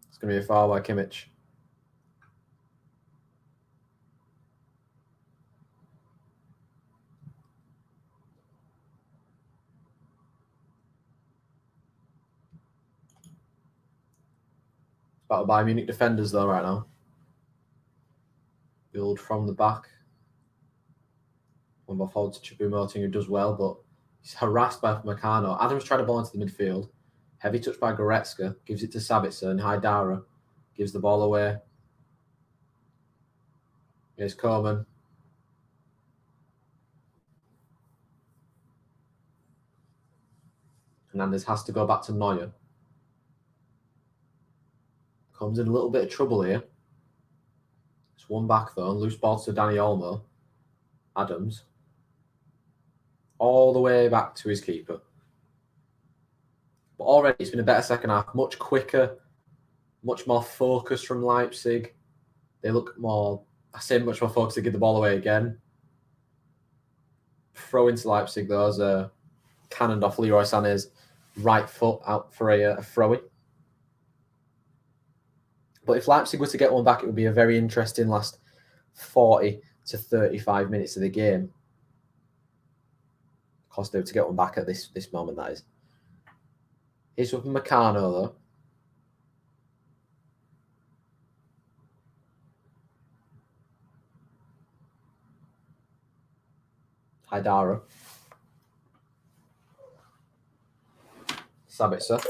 It's going to be a foul by Kimmich. Battle Bayern Munich defenders though right now. Build from the back. One more forward to Choupo-Moting, who does well, but he's harassed by Meccano. Adams tried to ball into the midfield. Heavy touch by Goretzka. Gives it to Sabitzer, and Haidara gives the ball away. Here's Coman. Hernandez has to go back to Neuer. Comes in a little bit of trouble here. It's one back though, and loose ball to Dani Olmo. Adams. All the way back to his keeper. But already it's been a better second half. Much quicker. Much more focused from Leipzig. They look more, I say much more focused to give the ball away again. Throw into Leipzig though as a cannoned off Leroy Sané's right foot out for a throw-in. But if Leipzig were to get one back, it would be a very interesting last 40 to 35 minutes of the game. Of course, they were to get one back at this moment, that is. Here's with Meccano, though. Haidara. Sabitzer.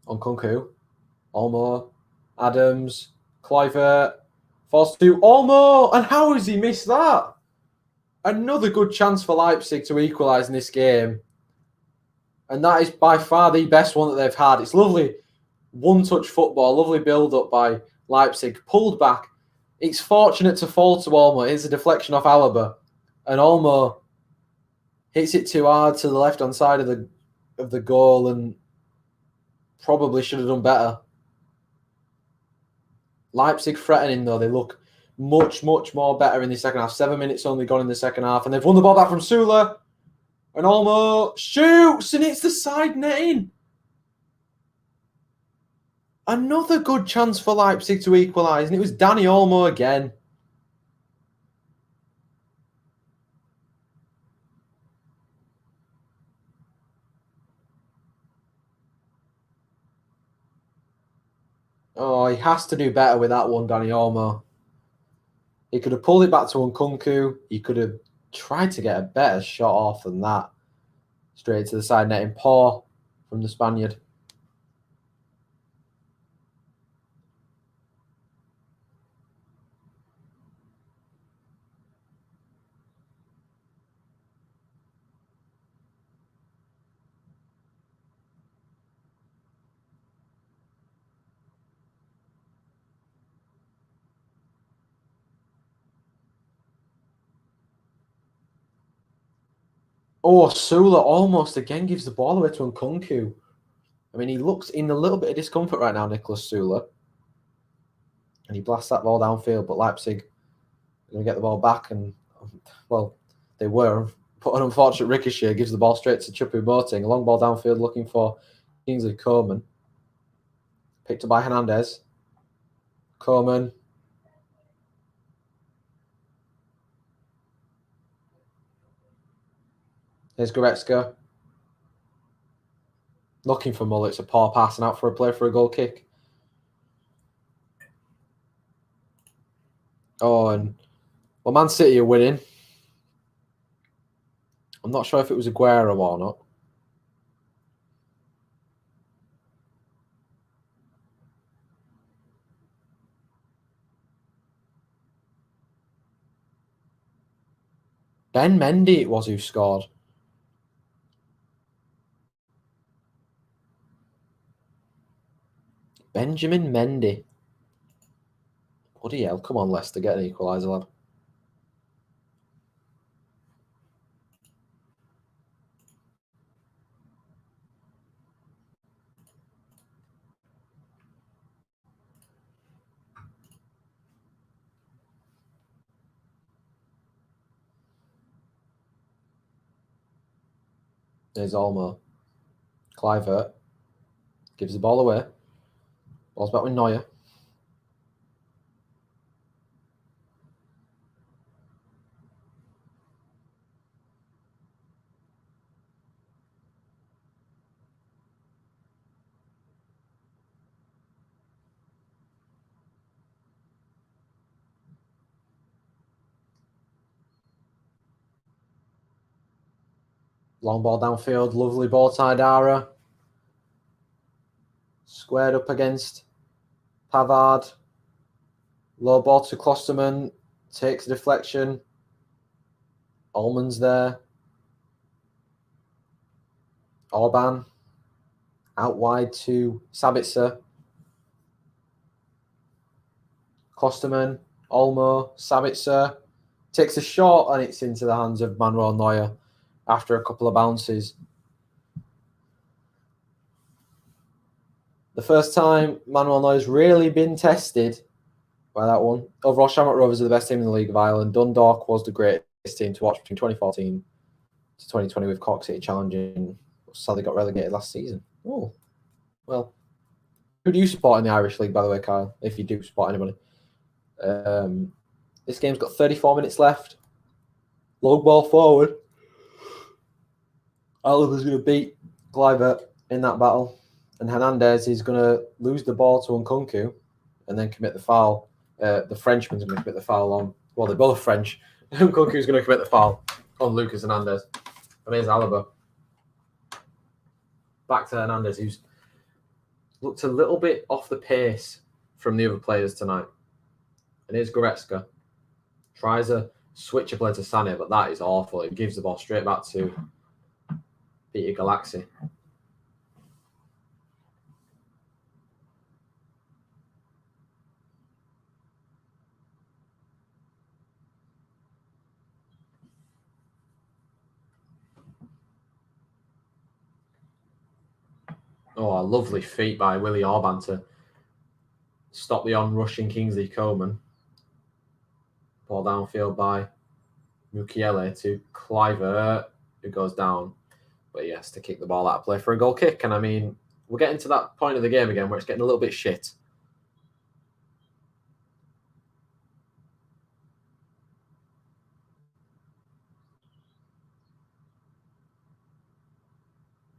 Nkunku. Olmo. Adams. Kluivert. Falls to Olmo. And how has he missed that? Another good chance for Leipzig to equalise in this game. And that is by far the best one that they've had. It's lovely one-touch football. Lovely build-up by Leipzig. Pulled back. It's fortunate to fall to Olmo. It's a deflection off Alaba. And Olmo hits it too hard to the left-hand side of the goal and probably should have done better. Leipzig threatening, though. They look much, much more better in the second half. 7 minutes only gone in the second half. And they've won the ball back from Sula. And Olmo shoots, and it's the side netting. Another good chance for Leipzig to equalise. And it was Dani Olmo again. Oh, he has to do better with that one, Dani Olmo. He could have pulled it back to Nkunku. He could have tried to get a better shot off than that. Straight to the side netting. Poor from the Spaniard. Oh, Sula almost again gives the ball away to Nkunku. I mean, he looks in a little bit of discomfort right now, Nicolas Sula. And he blasts that ball downfield, but Leipzig are going to get the ball back. And, well, they were. But an unfortunate ricochet gives the ball straight to Choupo-Moting. A long ball downfield looking for Kingsley Coman. Picked up by Hernandez. Coman. Here's Goretzka. Looking for Muller. It's a poor pass and out for a play for a goal kick. Oh, and well, Man City are winning. I'm not sure if it was Aguero or not. Ben Mendy it was who scored. Benjamin Mendy. Bloody hell. Come on, Leicester. Get an equaliser, lad. There's Olmo. Kluivert. Gives the ball away. Ball's back with Neuer. 'Cause Long ball downfield. Lovely ball to Haidara. Squared up against Pavard. Low ball to Klosterman. Takes a deflection. Ullman's there. Orban. Out wide to Sabitzer. Klosterman. Olmo. Sabitzer. Takes a shot and it's into the hands of Manuel Neuer after a couple of bounces. The first time Manuel Neuer's really been tested by that one. Overall, Shamrock Rovers are the best team in the League of Ireland. Dundalk was the greatest team to watch between 2014 to 2020 with Cork City challenging. Sadly got relegated last season. Oh, well. Who do you support in the Irish League, by the way, Kyle, if you do support anybody? This game's got 34 minutes left. Long ball forward. Oliver's going to beat Kluivert in that battle. And Hernandez is going to lose the ball to Nkunku and then commit the foul. The Frenchman's going to commit the foul on... Well, they're both French. Nkunku's going to commit the foul on Lucas Hernandez. And here's Alaba. Back to Hernandez, who's looked a little bit off the pace from the other players tonight. And here's Goretzka. Tries a switch a play to Sané, but that is awful. It gives the ball straight back to Peter Galaxy. Oh, a lovely feat by Willie Orban to stop the on-rushing Kingsley Coman. Ball downfield by Mukiele to Kluivert, who goes down. But he has to kick the ball out of play for a goal kick. And I mean, we're getting to that point of the game again where it's getting a little bit shit.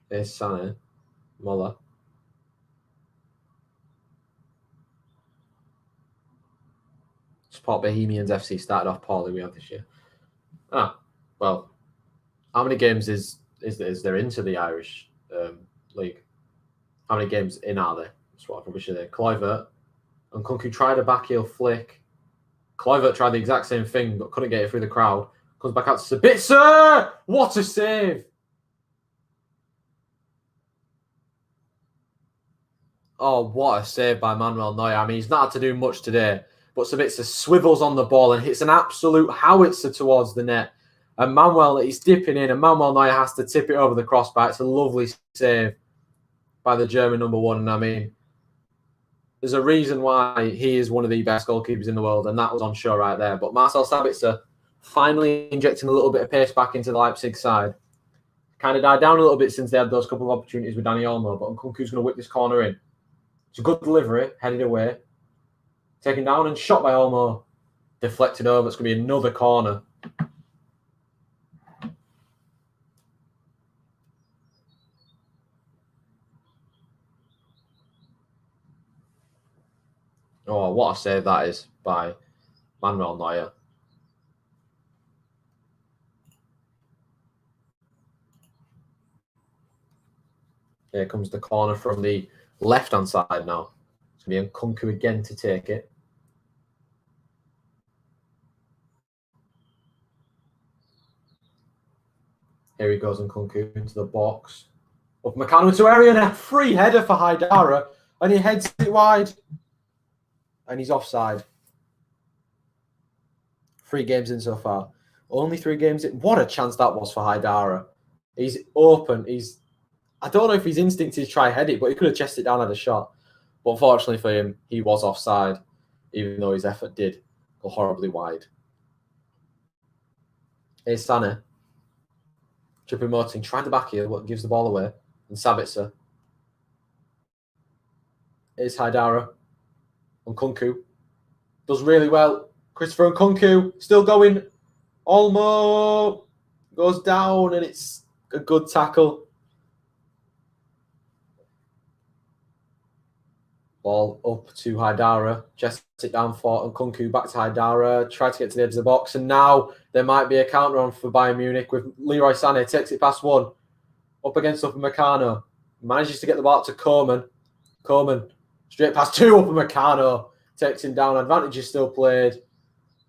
Here's Sané. Muller. Sport Bohemians FC started off poorly we had this year. Well, how many games is there into the Irish league? How many games in are there? That's what I probably should say. Kluivert and Nkunku tried a backheel flick. Kluivert tried the exact same thing but couldn't get it through the crowd. Comes back out to Sabitzer! What a save! Oh, what a save by Manuel Neuer. I mean, he's not had to do much today, but Sabitzer swivels on the ball and hits an absolute howitzer towards the net. And Manuel is dipping in, and Manuel Neuer has to tip it over the crossbar. It's a lovely save by the German number one. And I mean, there's a reason why he is one of the best goalkeepers in the world, and that was on show right there. But Marcel Sabitzer finally injecting a little bit of pace back into the Leipzig side. Kind of died down a little bit since they had those couple of opportunities with Dani Olmo, but Nkunku's going to whip this corner in. It's a good delivery, headed away. Taken down and shot by Olmo. Deflected over. It's going to be another corner. Oh, what a save that is by Manuel Neuer. Here comes the corner from the left-hand side now. It's going to be Nkunku again to take it. Here he goes, Nkunku into the box. Up Meccano to area and a free header for Haidara. And he heads it wide. And he's offside. 3 games in so far. Only 3 games in. What a chance that was for Haidara. He's open. I don't know if his instinct is try head it, but he could have chested it down at a shot. But unfortunately for him, he was offside, even though his effort did go horribly wide. Here's Sané. Tripping Moting, trying the back heel, but gives the ball away. And Sabitzer. Here's Haidara. Nkunku. Does really well. Christopher Nkunku, still going. Olmo goes down, and it's a good tackle. Ball up to Haidara. Just it down for Nkunku. Back to Haidara. Try to get to the edge of the box. And now there might be a counter on for Bayern Munich with Leroy Sané. Takes it past one. Up against Upamecano. Manages to get the ball to Coman. Coman. Straight past two. Upamecano. Takes him down. Advantage is still played.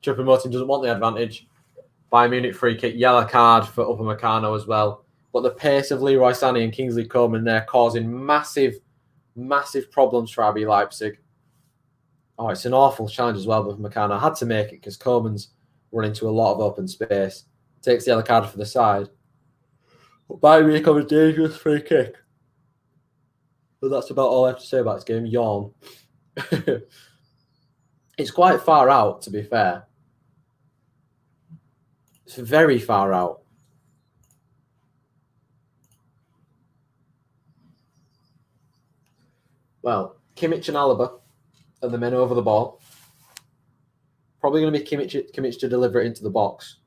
Choupo-Moting doesn't want the advantage. Bayern Munich free kick. Yellow card for Upamecano as well. But the pace of Leroy Sané and Kingsley Coman there causing massive problems for RB Leipzig. Oh, it's an awful challenge as well with Upamecano. Had to make it because Coman's run into a lot of open space. Takes the yellow card for the side. But Bayern Munich have a dangerous free kick. But that's about all I have to say about this game. Yawn. It's quite far out, to be fair. It's very far out. Well, Kimmich and Alaba are the men over the ball. Probably going to be Kimmich to deliver it into the box.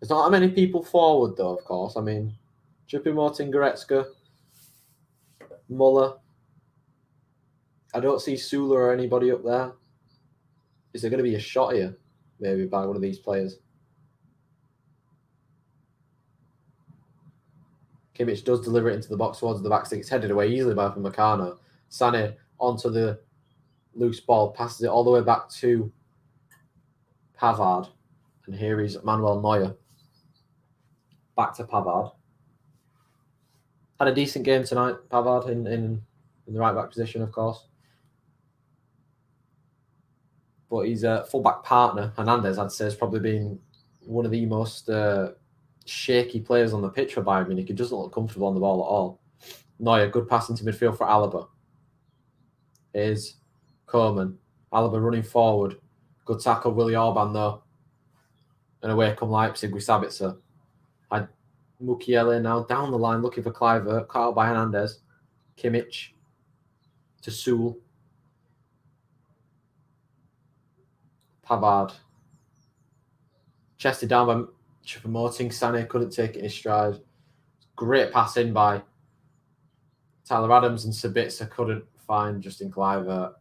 There's not that many people forward, though, of course. I mean, Choupo-Moting, Goretzka, Muller. I don't see Sula or anybody up there. Is there going to be a shot here, maybe, by one of these players? Kimmich does deliver it into the box towards the back six. It's headed away easily by Upamecano. Sané onto the loose ball, passes it all the way back to Pavard. And here is Manuel Neuer. Back to Pavard. Had a decent game tonight, Pavard, in the right back position, of course. But his full-back partner, Hernandez, I'd say, has probably been one of the most shaky players on the pitch for Bayern Munich. He doesn't look comfortable on the ball at all. Neuer, good pass into midfield for Alaba. Here's Coman. Alaba running forward. Good tackle, Willy Orban, though. And away come Leipzig with Sabitzer. Mukiele now down the line looking for Kluivert. Caught out by Hernandez. Kimmich to Sewell. Pavard. Chested down by Choupo-Moting. Sané couldn't take it in his stride. Great pass in by Tyler Adams, and Sabitzer couldn't find Justin Kluivert.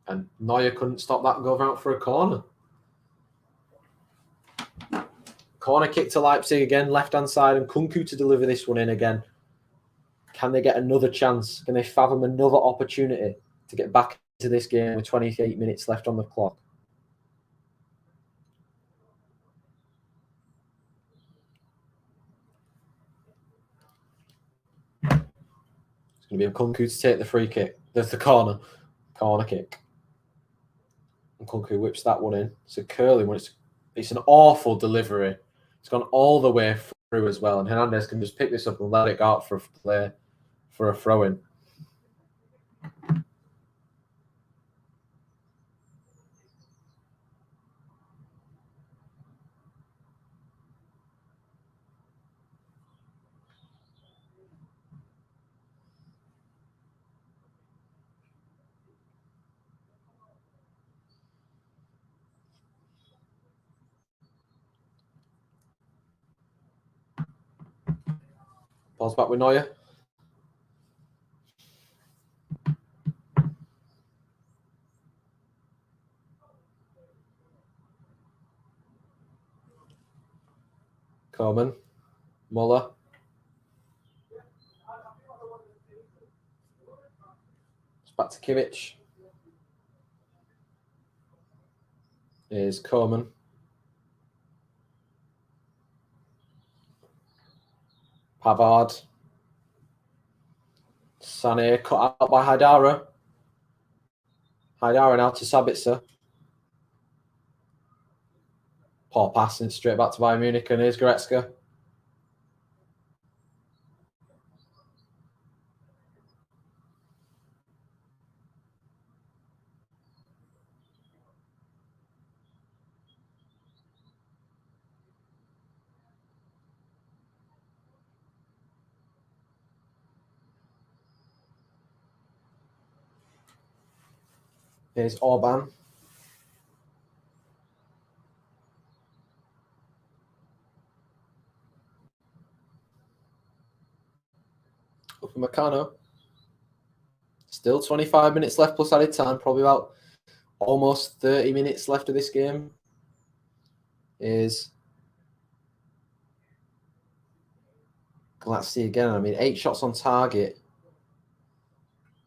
And Neuer couldn't stop that and go out for a corner. Corner kick to Leipzig again, left-hand side, and Nkunku to deliver this one in again. Can they get another chance? Can they fathom another opportunity to get back into this game with 28 minutes left on the clock? It's going to be Nkunku to take the free kick. There's the corner kick. Nkunku whips that one in. It's a curling one. It's an awful delivery. It's gone all the way through as well. And Hernandez can just pick this up and let it go out for a throw-in. Ball's back with Neuer. Coman. Muller. It's back to Kimmich. Here's Coman. Pavard. Sané cut out by Haidara. Haidara now to Sabitzer. Poor passing straight back to Bayern Munich, and here's Goretzka. Here's Orban. Upamecano. Still 25 minutes left plus added time, probably about almost 30 minutes left of this game. Let's see again. I mean, 8 shots on target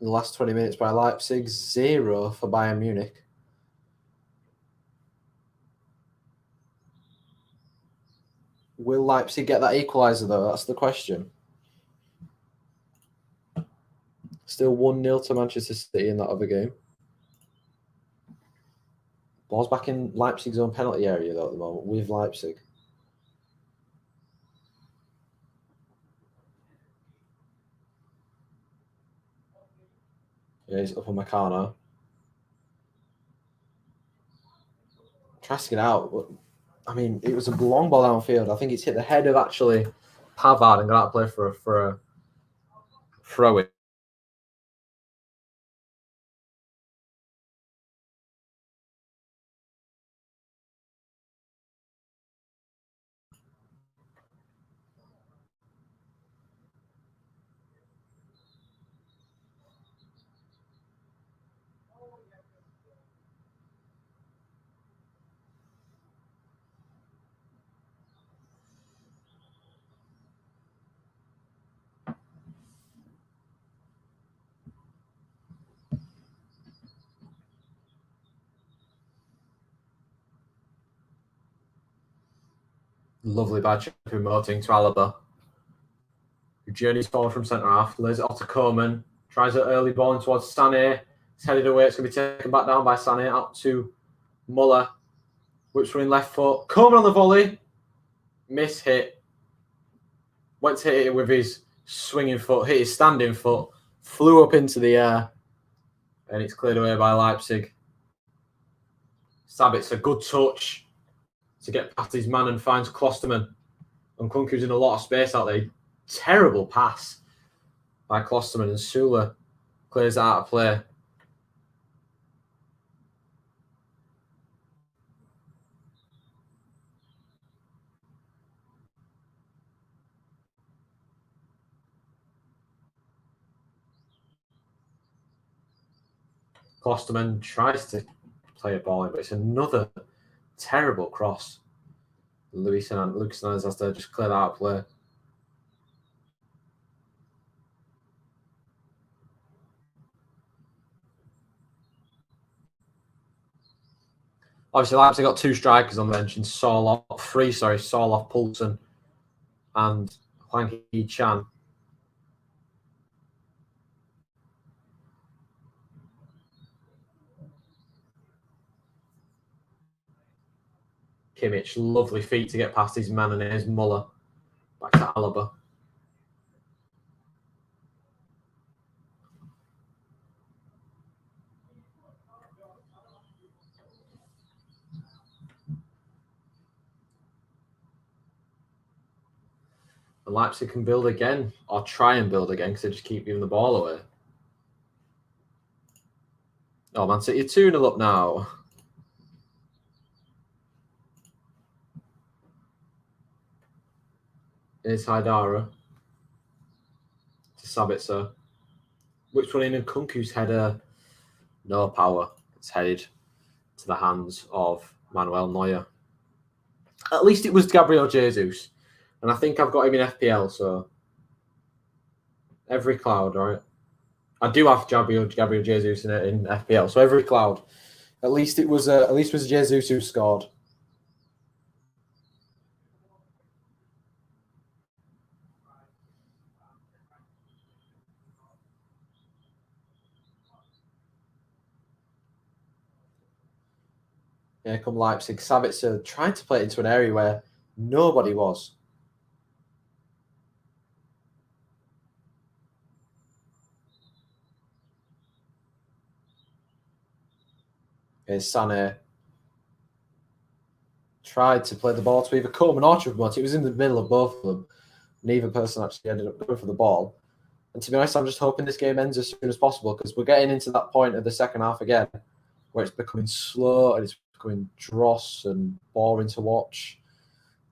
in the last 20 minutes by Leipzig, 0 for Bayern Munich. Will Leipzig get that equaliser, though? That's the question. Still 1-0 to Manchester City in that other game. Ball's back in Leipzig's own penalty area, though, at the moment, with Leipzig. Yeah, he's up on Meccano. Tries to get out, but I mean, it was a long ball downfield. I think it's hit the head of actually Pavard and got out of play for a throw-in. Lovely bad chip promoting to Alaba, who journeys forward from centre half, lays it off to Coman, tries an early ball in towards Sané. It's headed away. It's going to be taken back down by Sané out to Muller. Whips one in left foot. Coman on the volley. Miss hit. Went to hit it with his swinging foot, hit his standing foot, flew up into the air, and it's cleared away by Leipzig. Sabitzer, a good touch to get past his man and finds Klosterman. And Kunku's in a lot of space out there. Terrible pass by Klosterman, and Sula clears that out of play. Klosterman tries to play a ball in, but it's another terrible cross. Lucas Hernandez has to just clear that out of play. Obviously, Leipzig got 2 strikers on the bench in Sorloth, Poulsen and Hwang Hee-chan. Kimmich, lovely feet to get past his man, and here's Muller. Back to Alaba. And Leipzig can build again, or try and build again, because they just keep giving the ball away. Oh, Man City, 2-0 up now. Here's Haidara to Sabitzer. Which one in, and Kunku's header? No power. It's headed to the hands of Manuel Neuer. At least it was Gabriel Jesus. And I think I've got him in FPL, so every cloud, right? I do have Gabriel Jesus in FPL, so every cloud. At least it was Jesus who scored. Yeah, come Leipzig. Sabitzer trying to play it into an area where nobody was. Here's Sané. Tried to play the ball to either Coleman or Choupo-Moting. It was in the middle of both of them. Neither person actually ended up going for the ball. And to be honest, I'm just hoping this game ends as soon as possible, because we're getting into that point of the second half again where it's becoming slow and it's becoming dross and boring to watch.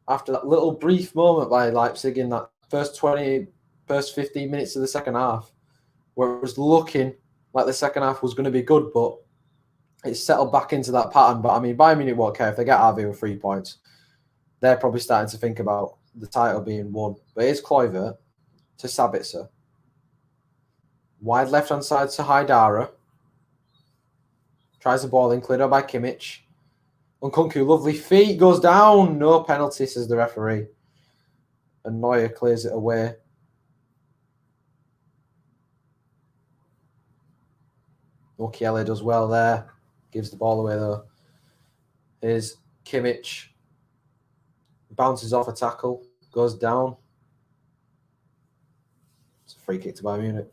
After that little brief moment by Leipzig in that first 15 minutes of the second half, where it was looking like the second half was going to be good, but it's settled back into that pattern. But I mean, Bayern Munich won't care if they get RB with 3 points. They're probably starting to think about the title being won. But here's Kluivert to Sabitzer. Wide left-hand side to Haidara. Tries the ball in, cleared out by Kimmich. Nkunku, lovely feet, goes down. No penalty, says the referee. And Neuer clears it away. Watchalong does well there. Gives the ball away though. Here's Kimmich. Bounces off a tackle. Goes down. It's a free kick to Bayern Munich.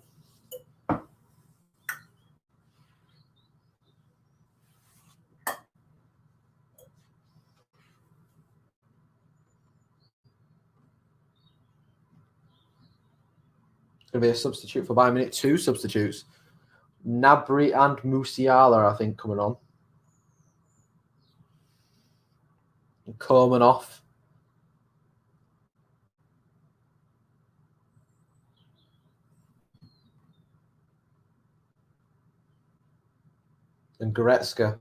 Going to be a substitute for Bayern Munich. 2 substitutes. Gnabry and Musiala, I think, coming on. And Coleman off. And Goretzka.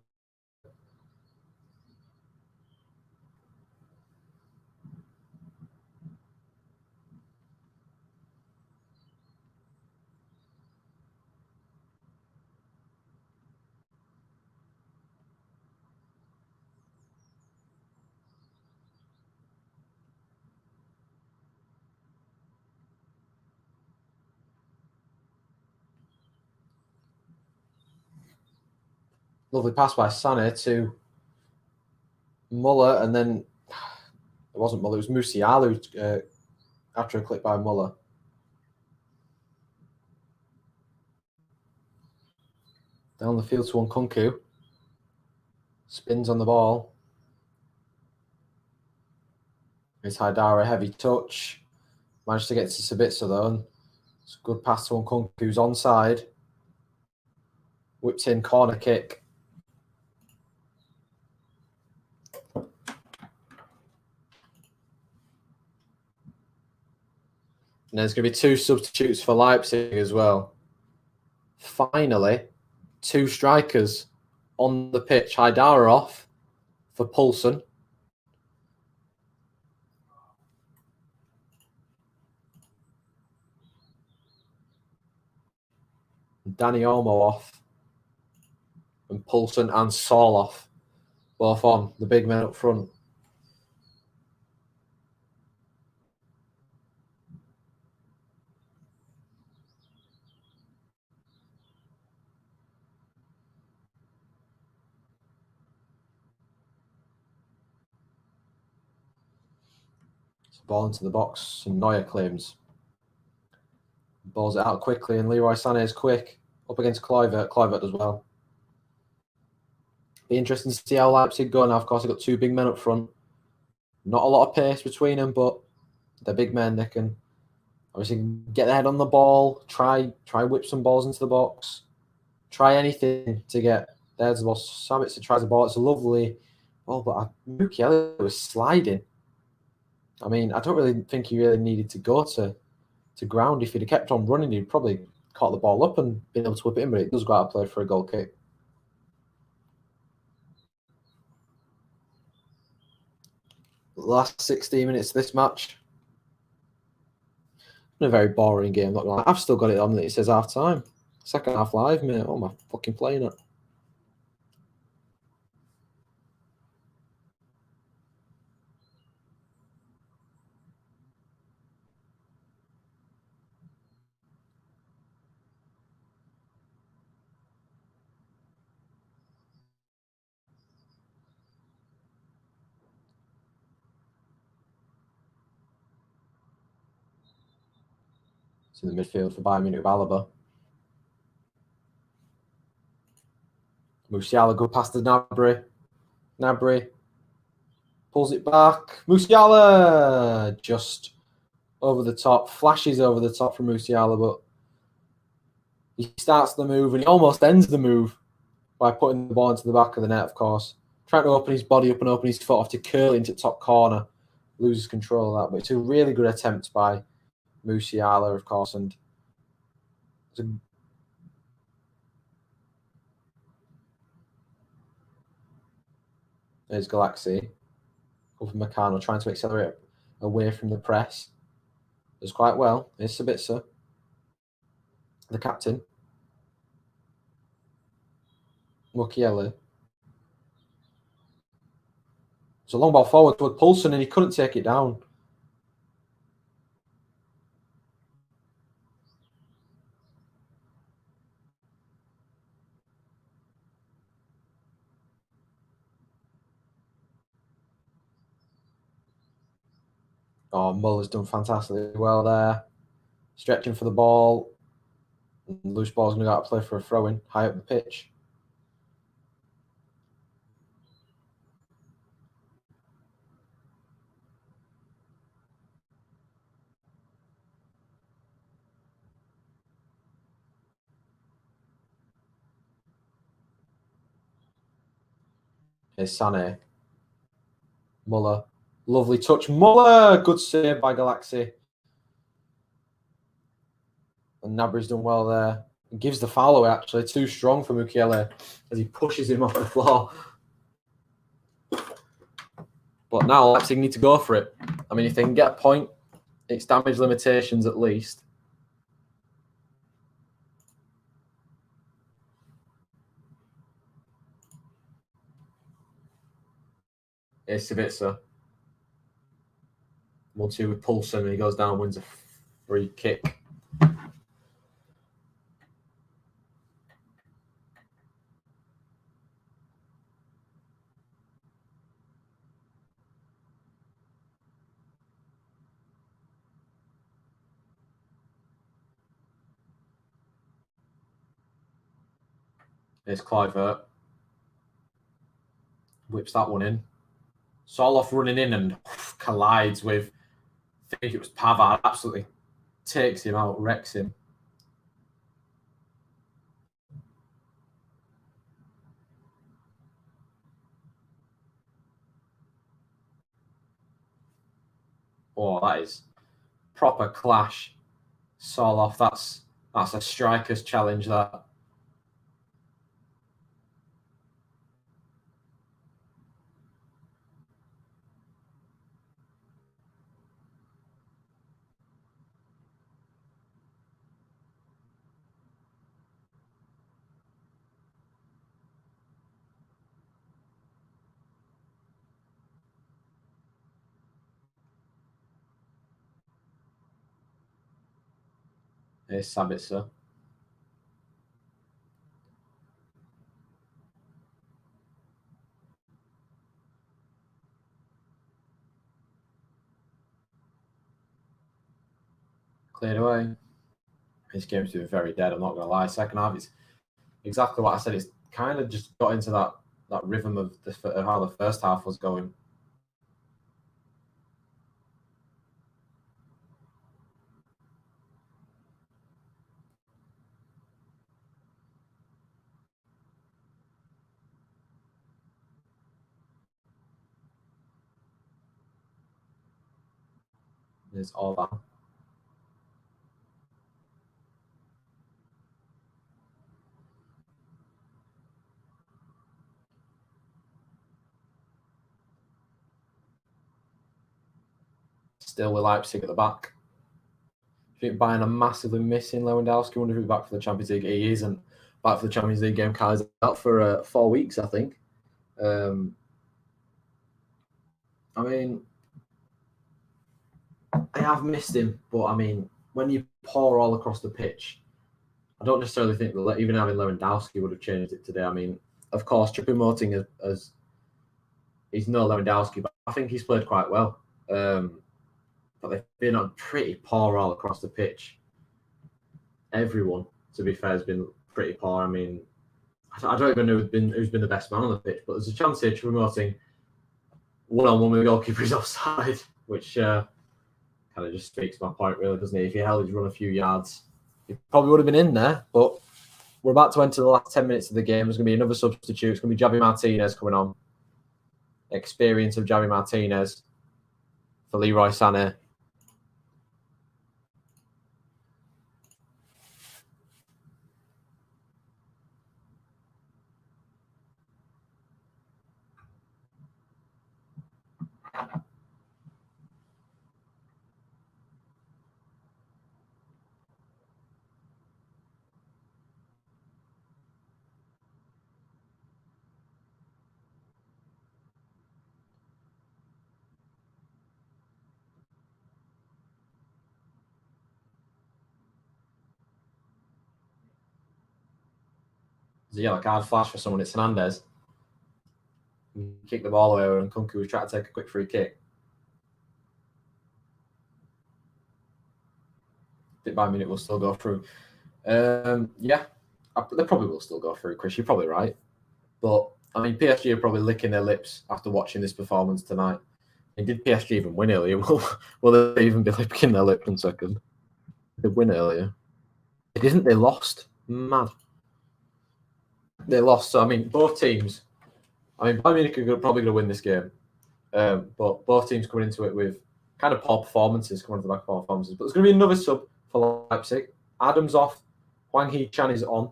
Lovely pass by Sané to Muller, and then it wasn't Muller, it was Musiala after a clip by Muller. Down the field to Nkunku. Spins on the ball. It's Haidara, heavy touch. Managed to get to Sabitzer though. And it's a good pass to Nkunku, who's onside. Whips in, corner kick. And there's going to be 2 substitutes for Leipzig as well. Finally, 2 strikers on the pitch. Haidara off for Poulsen. Danny Olmo off. And Poulsen and Saul off. Both on, the big men up front. Ball into the box, and Neuer claims. Balls it out quickly, and Leroy Sané is quick. Up against Kluivert. Kluivert does well. Be interesting to see how Leipzig go now. Of course, they've got 2 big men up front. Not a lot of pace between them, but they're big men. They can obviously get their head on the ball, try whip some balls into the box, try anything to get there's the ball. Sabitzer tries the ball. It's a lovely ball, but Musiala was sliding. I mean, I don't really think he really needed to go to ground. If he'd have kept on running, he'd probably caught the ball up and been able to whip it in, but it does go out of play for a goal kick. Last 16 minutes of this match. Been a very boring game, not gonna lie. I've still got it on that it says half time. Second half live, mate. Oh, am I fucking playing it? It's in the midfield for Bayern Munich, Alaba. Musiala, good pass to Gnabry. Gnabry pulls it back. Musiala just over the top, flashes over the top from Musiala, but he starts the move and he almost ends the move by putting the ball into the back of the net, of course. Trying to open his body up and open his foot off to curl into top corner. Loses control of that, but it's a really good attempt by Musiala, of course, and There's Galaxy. Over Meccano trying to accelerate away from the press. Does quite well. Here's Sabitzer, the captain. Mukiele. It's a long ball forward toward Poulsen and he couldn't take it down. Oh, Muller's done fantastically well there. Stretching for the ball. Loose ball's going to go out to play for a throw-in high up the pitch. Here's Sané. Muller. Lovely touch. Muller! Good save by Galaxy. And Gnabry's done well there. He gives the foul away, actually. Too strong for Mukiele as he pushes him off the floor. But now Leipzig need to go for it. I mean, if they can get a point, it's damage limitations at least. Here's Sabitzer. 1-2 with Poulsen, and he goes down and wins a free kick. Here's Kluivert. Whips that one in. Soloff running in and collides with, I think it was Pavard, absolutely takes him out, wrecks him. Oh, that is proper clash. Soloff, that's a striker's challenge, that. Here's Sabitzer. Cleared away. This game's been very dead, I'm not going to lie. Second half, it's exactly what I said. It's kind of just got into that rhythm of how the first half was going. There's all that. Still with Leipzig at the back. I think Bayern are massively missing Lewandowski. I wonder if he's back for the Champions League. He isn't back for the Champions League game. Kai's out for 4 weeks, I think. I mean, I have missed him, but I mean, when you pour all across the pitch, I don't necessarily think that even having Lewandowski would have changed it today. I mean, of course, Choupo-Moting as he's no Lewandowski, but I think he's played quite well. But they've been on pretty poor all across the pitch. Everyone, to be fair, has been pretty poor. I mean, I don't even know who's been the best man on the pitch, but there's a chance here Choupo-Moting one-on-one with the goalkeeper is offside, which kind of just speaks my point, really, doesn't it? If he held his run a few yards, he probably would have been in there. But we're about to enter the last 10 minutes of the game. There's going to be another substitute. It's going to be Javi Martinez coming on. Experience of Javi Martinez for Leroy Sané. There's a yellow card flash for someone. It's Hernandez. He kicked the ball away and Kunku was trying to take a quick free kick. I think Bayern Munich will still go through. Yeah, they probably will still go through, Chris. You're probably right. But, I mean, PSG are probably licking their lips after watching this performance tonight. Did PSG even win earlier? Will they even be licking their lips in second? They win earlier. They didn't. They lost. Mad. They lost. So, I mean, both teams. I mean, Bayern Munich are probably going to win this game. But both teams coming into it with kind of poor performances, coming to the back of poor performances. But there's going to be another sub for Leipzig. Adams off. Hwang Hee-chan is on.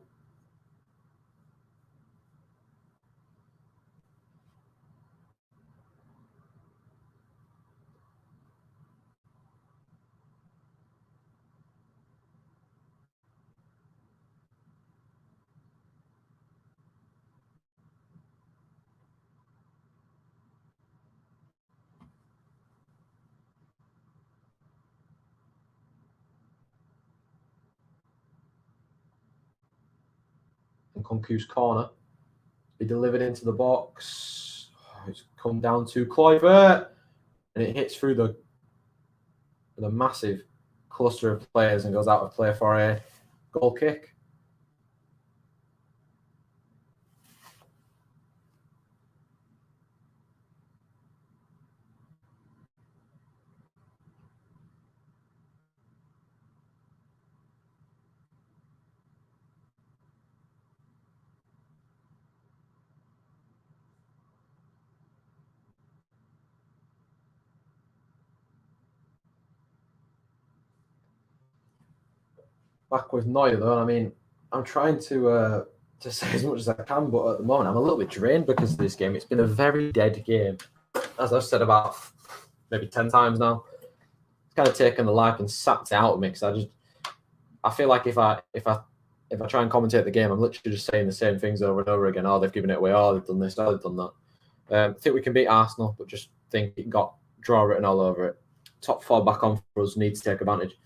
And Kunku's corner. Be delivered into the box. It's come down to Kluivert. And it hits through the massive cluster of players and goes out of play for a goal kick. Back with Neuer, though. I mean, I'm trying to say as much as I can, but at the moment I'm a little bit drained because of this game. It's been a very dead game, as I've said about maybe 10 times now. It's kind of taken the life and sapped it out of me because I feel like if I try and commentate the game, I'm literally just saying the same things over and over again. Oh, they've given it away. Oh, they've done this. Oh, they've done that. I think we can beat Arsenal, but just think it got draw written all over it. Top four back on for us, need to take advantage.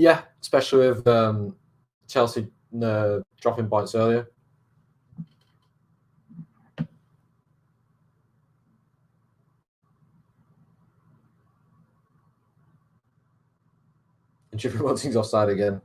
Yeah, especially with Chelsea dropping points earlier. And Jeffrey Bunting's offside again.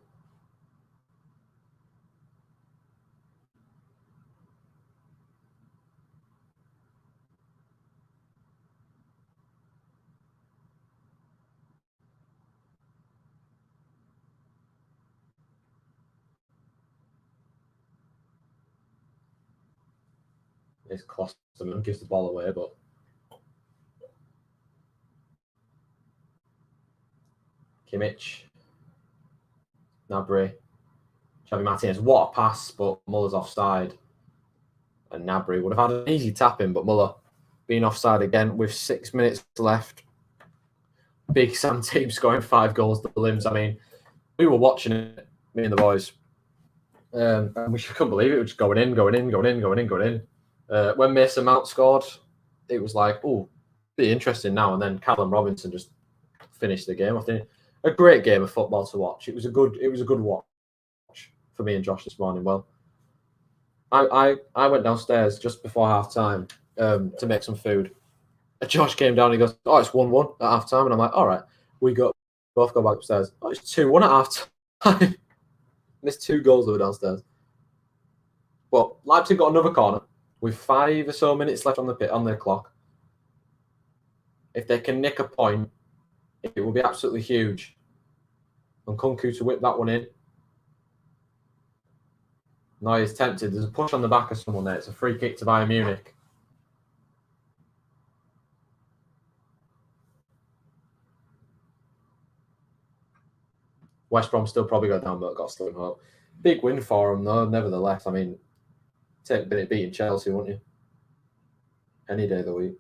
It's cost them and gives the ball away, but Kimmich, Gnabry, Xavi Martinez. What a pass, but Muller's offside. And Gnabry would have had an easy tap in, but Muller being offside again with 6 minutes left. Big Sam team scoring 5 goals to the limbs. I mean, we were watching it, me and the boys, and we couldn't believe it. It was just going in. When Mason Mount scored, it was like, oh, be interesting now. And then Callum Robinson just finished the game. I think a great game of football to watch. It was a good watch for me and Josh this morning. Well, I went downstairs just before half time to make some food. And Josh came down and he goes, oh, it's 1-1 at half time. And I'm like, all right, both go back upstairs. Oh, it's 2-1 at half time. There's 2 goals that were downstairs. But Leipzig got another corner with 5 or so minutes left on the clock. If they can nick a point, it will be absolutely huge. And Kunku to whip that one in. No, he's tempted. There's a push on the back of someone there. It's a free kick to Bayern Munich. West Brom still probably go down, but got Slim Hope. Big win for them, though, nevertheless. I mean, take a bit of beating Chelsea, wouldn't you? Any day of the week.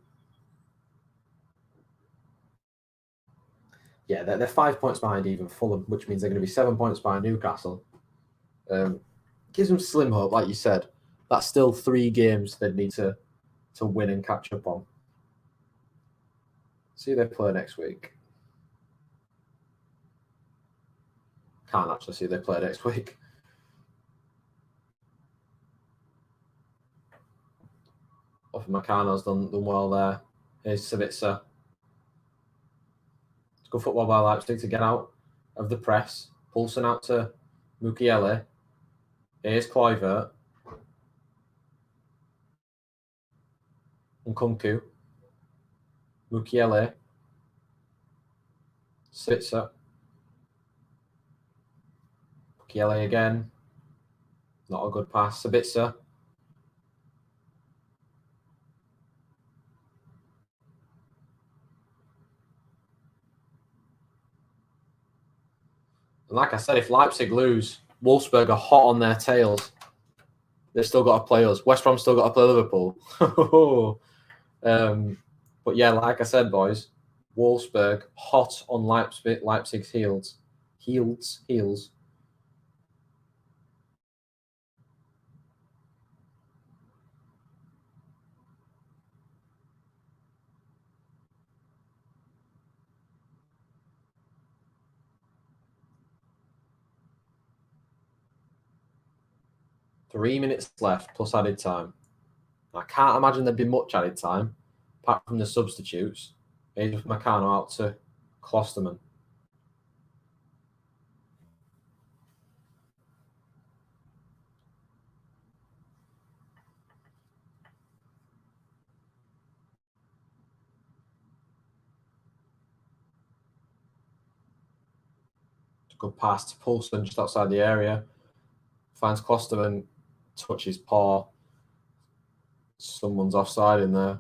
Yeah, they're 5 points behind even Fulham, which means they're going to be 7 points behind Newcastle. Gives them slim hope, like you said. That's still 3 games they'd need to win and catch up on. See who they play next week. Can't actually see who they play next week. Upamecano's done well there. Here's Savitzer. It's good football by Leipzig to get out of the press. Poulsen out to Mukiele. Here's Kluivert. Nkunku. Mukiele. Savitzer. Mukiele again. Not a good pass. Savitzer. And like I said, if Leipzig lose, Wolfsburg are hot on their tails. They've still got to play us. West Brom's still got to play Liverpool. But yeah, like I said, boys, Wolfsburg hot on Leipzig's heels. 3 minutes left plus added time. I can't imagine there'd be much added time, apart from the substitutes. Here's Meccano out to Klosterman. Good pass to Poulsen just outside the area. Finds Klosterman, touches paw. Someone's offside in there.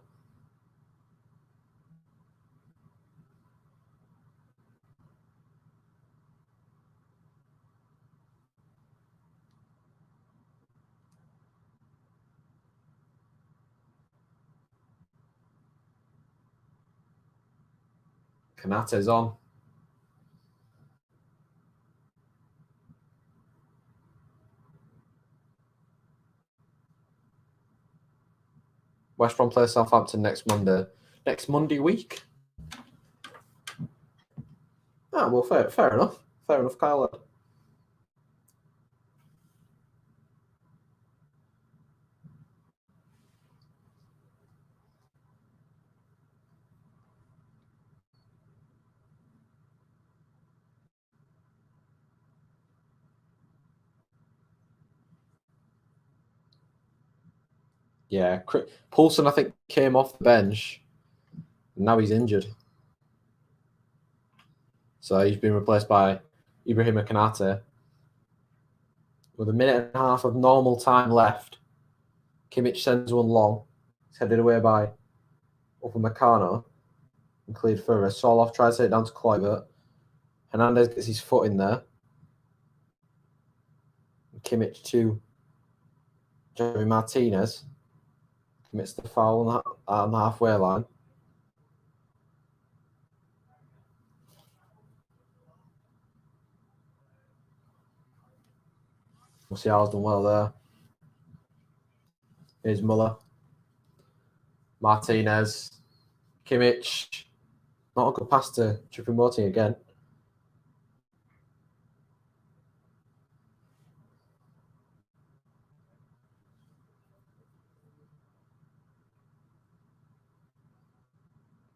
Kanate's on. West Brom play Southampton next Monday. Next Monday week. Ah, well, fair enough. Fair enough, Kyle. Yeah, Poulsen, I think, came off the bench. Now he's injured. So he's been replaced by Ibrahim Konate. With a minute and a half of normal time left, Kimmich sends one long. It's headed away by Upamecano and cleared further. Soloff tries to hit it down to Kluivert. Hernandez gets his foot in there. Kimmich to Jeremy Martinez. Commits the foul on the halfway line. Musiala's done well there. Here's Muller. Martinez. Kimmich. Not a good pass to Choupo-Moting again.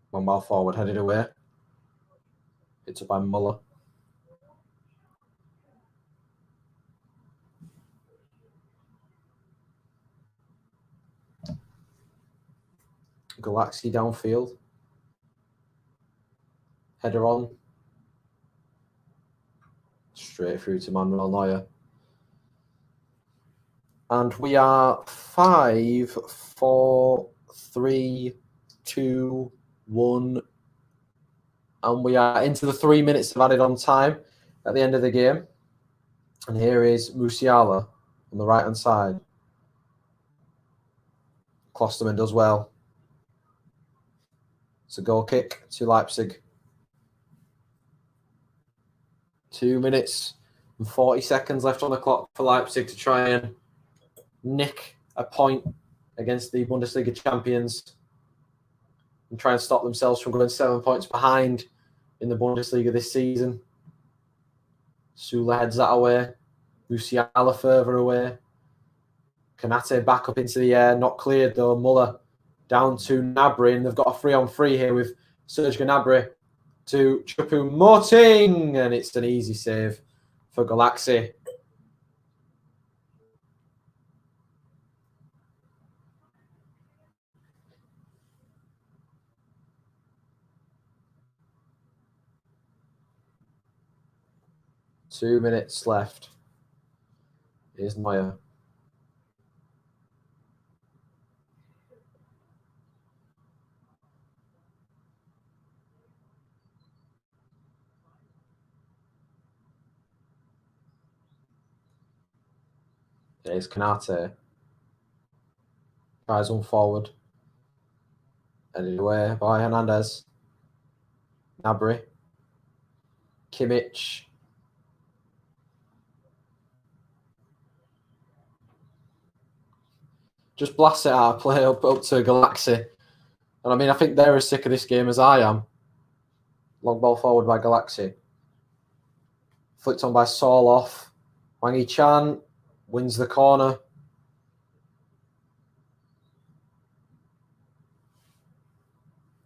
One ball forward, headed away. It's up by Muller. Galaxy downfield. Header on. Straight through to Manuel Neuer. And we are 5, 4, 3, 2, 1. And we are into the 3 minutes of added on time at the end of the game. And here is Musiala on the right-hand side. Klosterman does well. It's a goal kick to Leipzig. 2 minutes and 40 seconds left on the clock for Leipzig to try and nick a point against the Bundesliga champions and try and stop themselves from going 7 points behind in the Bundesliga this season. Sula heads that away. Musiala further away. Konate back up into the air. Not cleared though. Muller down to Gnabry, and they've got a 3-on-3 here with Serge Gnabry to Choupo-Moting, and it's an easy save for Galaxy. Two minutes left. Here's Neuer. There's Kanate. Tries on forward. Headed away by Hernandez. Gnabry. Kimmich. Just blasts it out of play up to Galaxy. And I mean, I think they're as sick of this game as I am. Long ball forward by Galaxy. Flicked on by Sorloth. Wang Yi-chan wins the corner.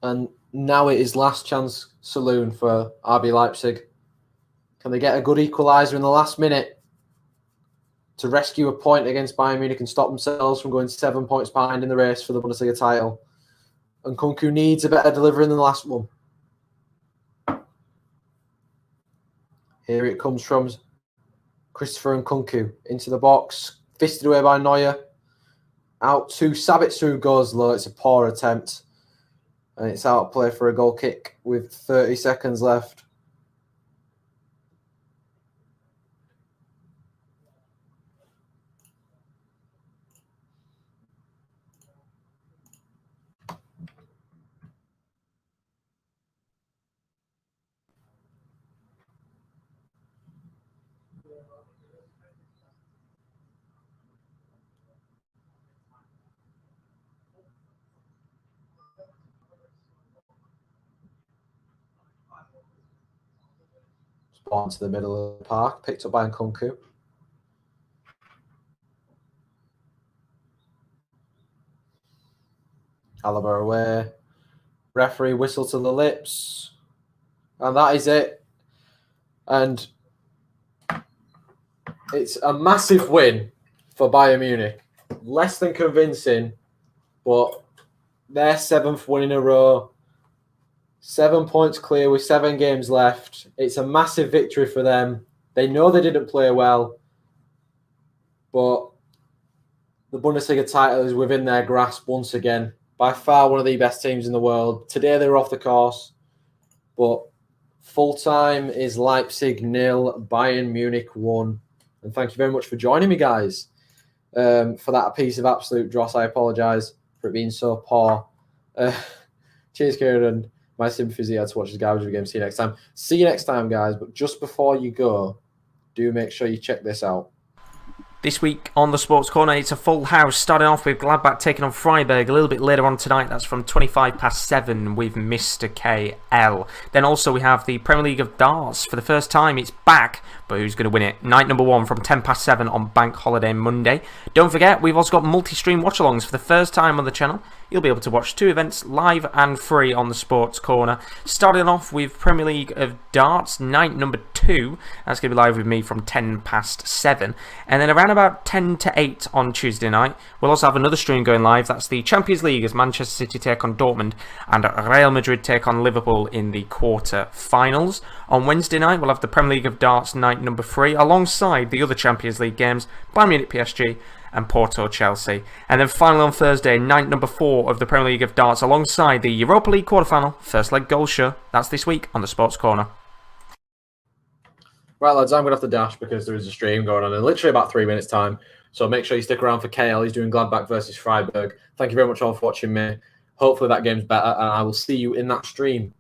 And now it is last chance saloon for RB Leipzig. Can they get a good equaliser in the last minute to rescue a point against Bayern Munich and stop themselves from going 7 points behind in the race for the Bundesliga title? And Nkunku needs a better delivery than the last one. Here it comes from Christopher Nkunku into the box. Fisted away by Neuer. Out to Sabitzer, who goes low. It's a poor attempt. And it's out of play for a goal kick with 30 seconds left. Ball into the middle of the park, picked up by Nkunku. Alaba away. Referee whistle to the lips. And that is it. And it's a massive win for Bayern Munich. Less than convincing, but their 7th win in a row. 7 points clear with 7 games left. It's a massive victory for them. They know they didn't play well, but the Bundesliga title is within their grasp once again. By far one of the best teams in the world. Today they were off the course, but full time is Leipzig 0, Bayern Munich 1. And thank you very much for joining me, guys, for that piece of absolute dross. I apologise for it being so poor. Cheers, Kieran. My sympathies here to watch this garbage of a game. See you next time. See you next time, guys. But just before you go, do make sure you check this out. This week on the Sports Corner, it's a full house. Starting off with Gladbach taking on Freiburg a little bit later on tonight. That's from 7 with Mr. KL. Then also we have the Premier League of Darts. For the first time, it's back. But who's going to win it? Night number 1 from 7 on Bank Holiday Monday. Don't forget, we've also got multi-stream watch-alongs for the first time on the channel. You'll be able to watch 2 events live and free on the Sports Corner. Starting off with Premier League of Darts, night number 2. That's going to be live with me from 7. And then around about 10 to 8 on Tuesday night, we'll also have another stream going live. That's the Champions League as Manchester City take on Dortmund and Real Madrid take on Liverpool in the quarter-finals. On Wednesday night, we'll have the Premier League of Darts, night number 3, alongside the other Champions League games, Bayern Munich PSG and Porto Chelsea. And then finally on Thursday, night number 4 of the Premier League of Darts, alongside the Europa League quarter-final, first leg goal show. That's this week on the Sports Corner. Right, lads, I'm going to have to dash because there is a stream going on in literally about 3 minutes' time. So make sure you stick around for KL. He's doing Gladbach versus Freiburg. Thank you very much all for watching me. Hopefully that game's better, and I will see you in that stream.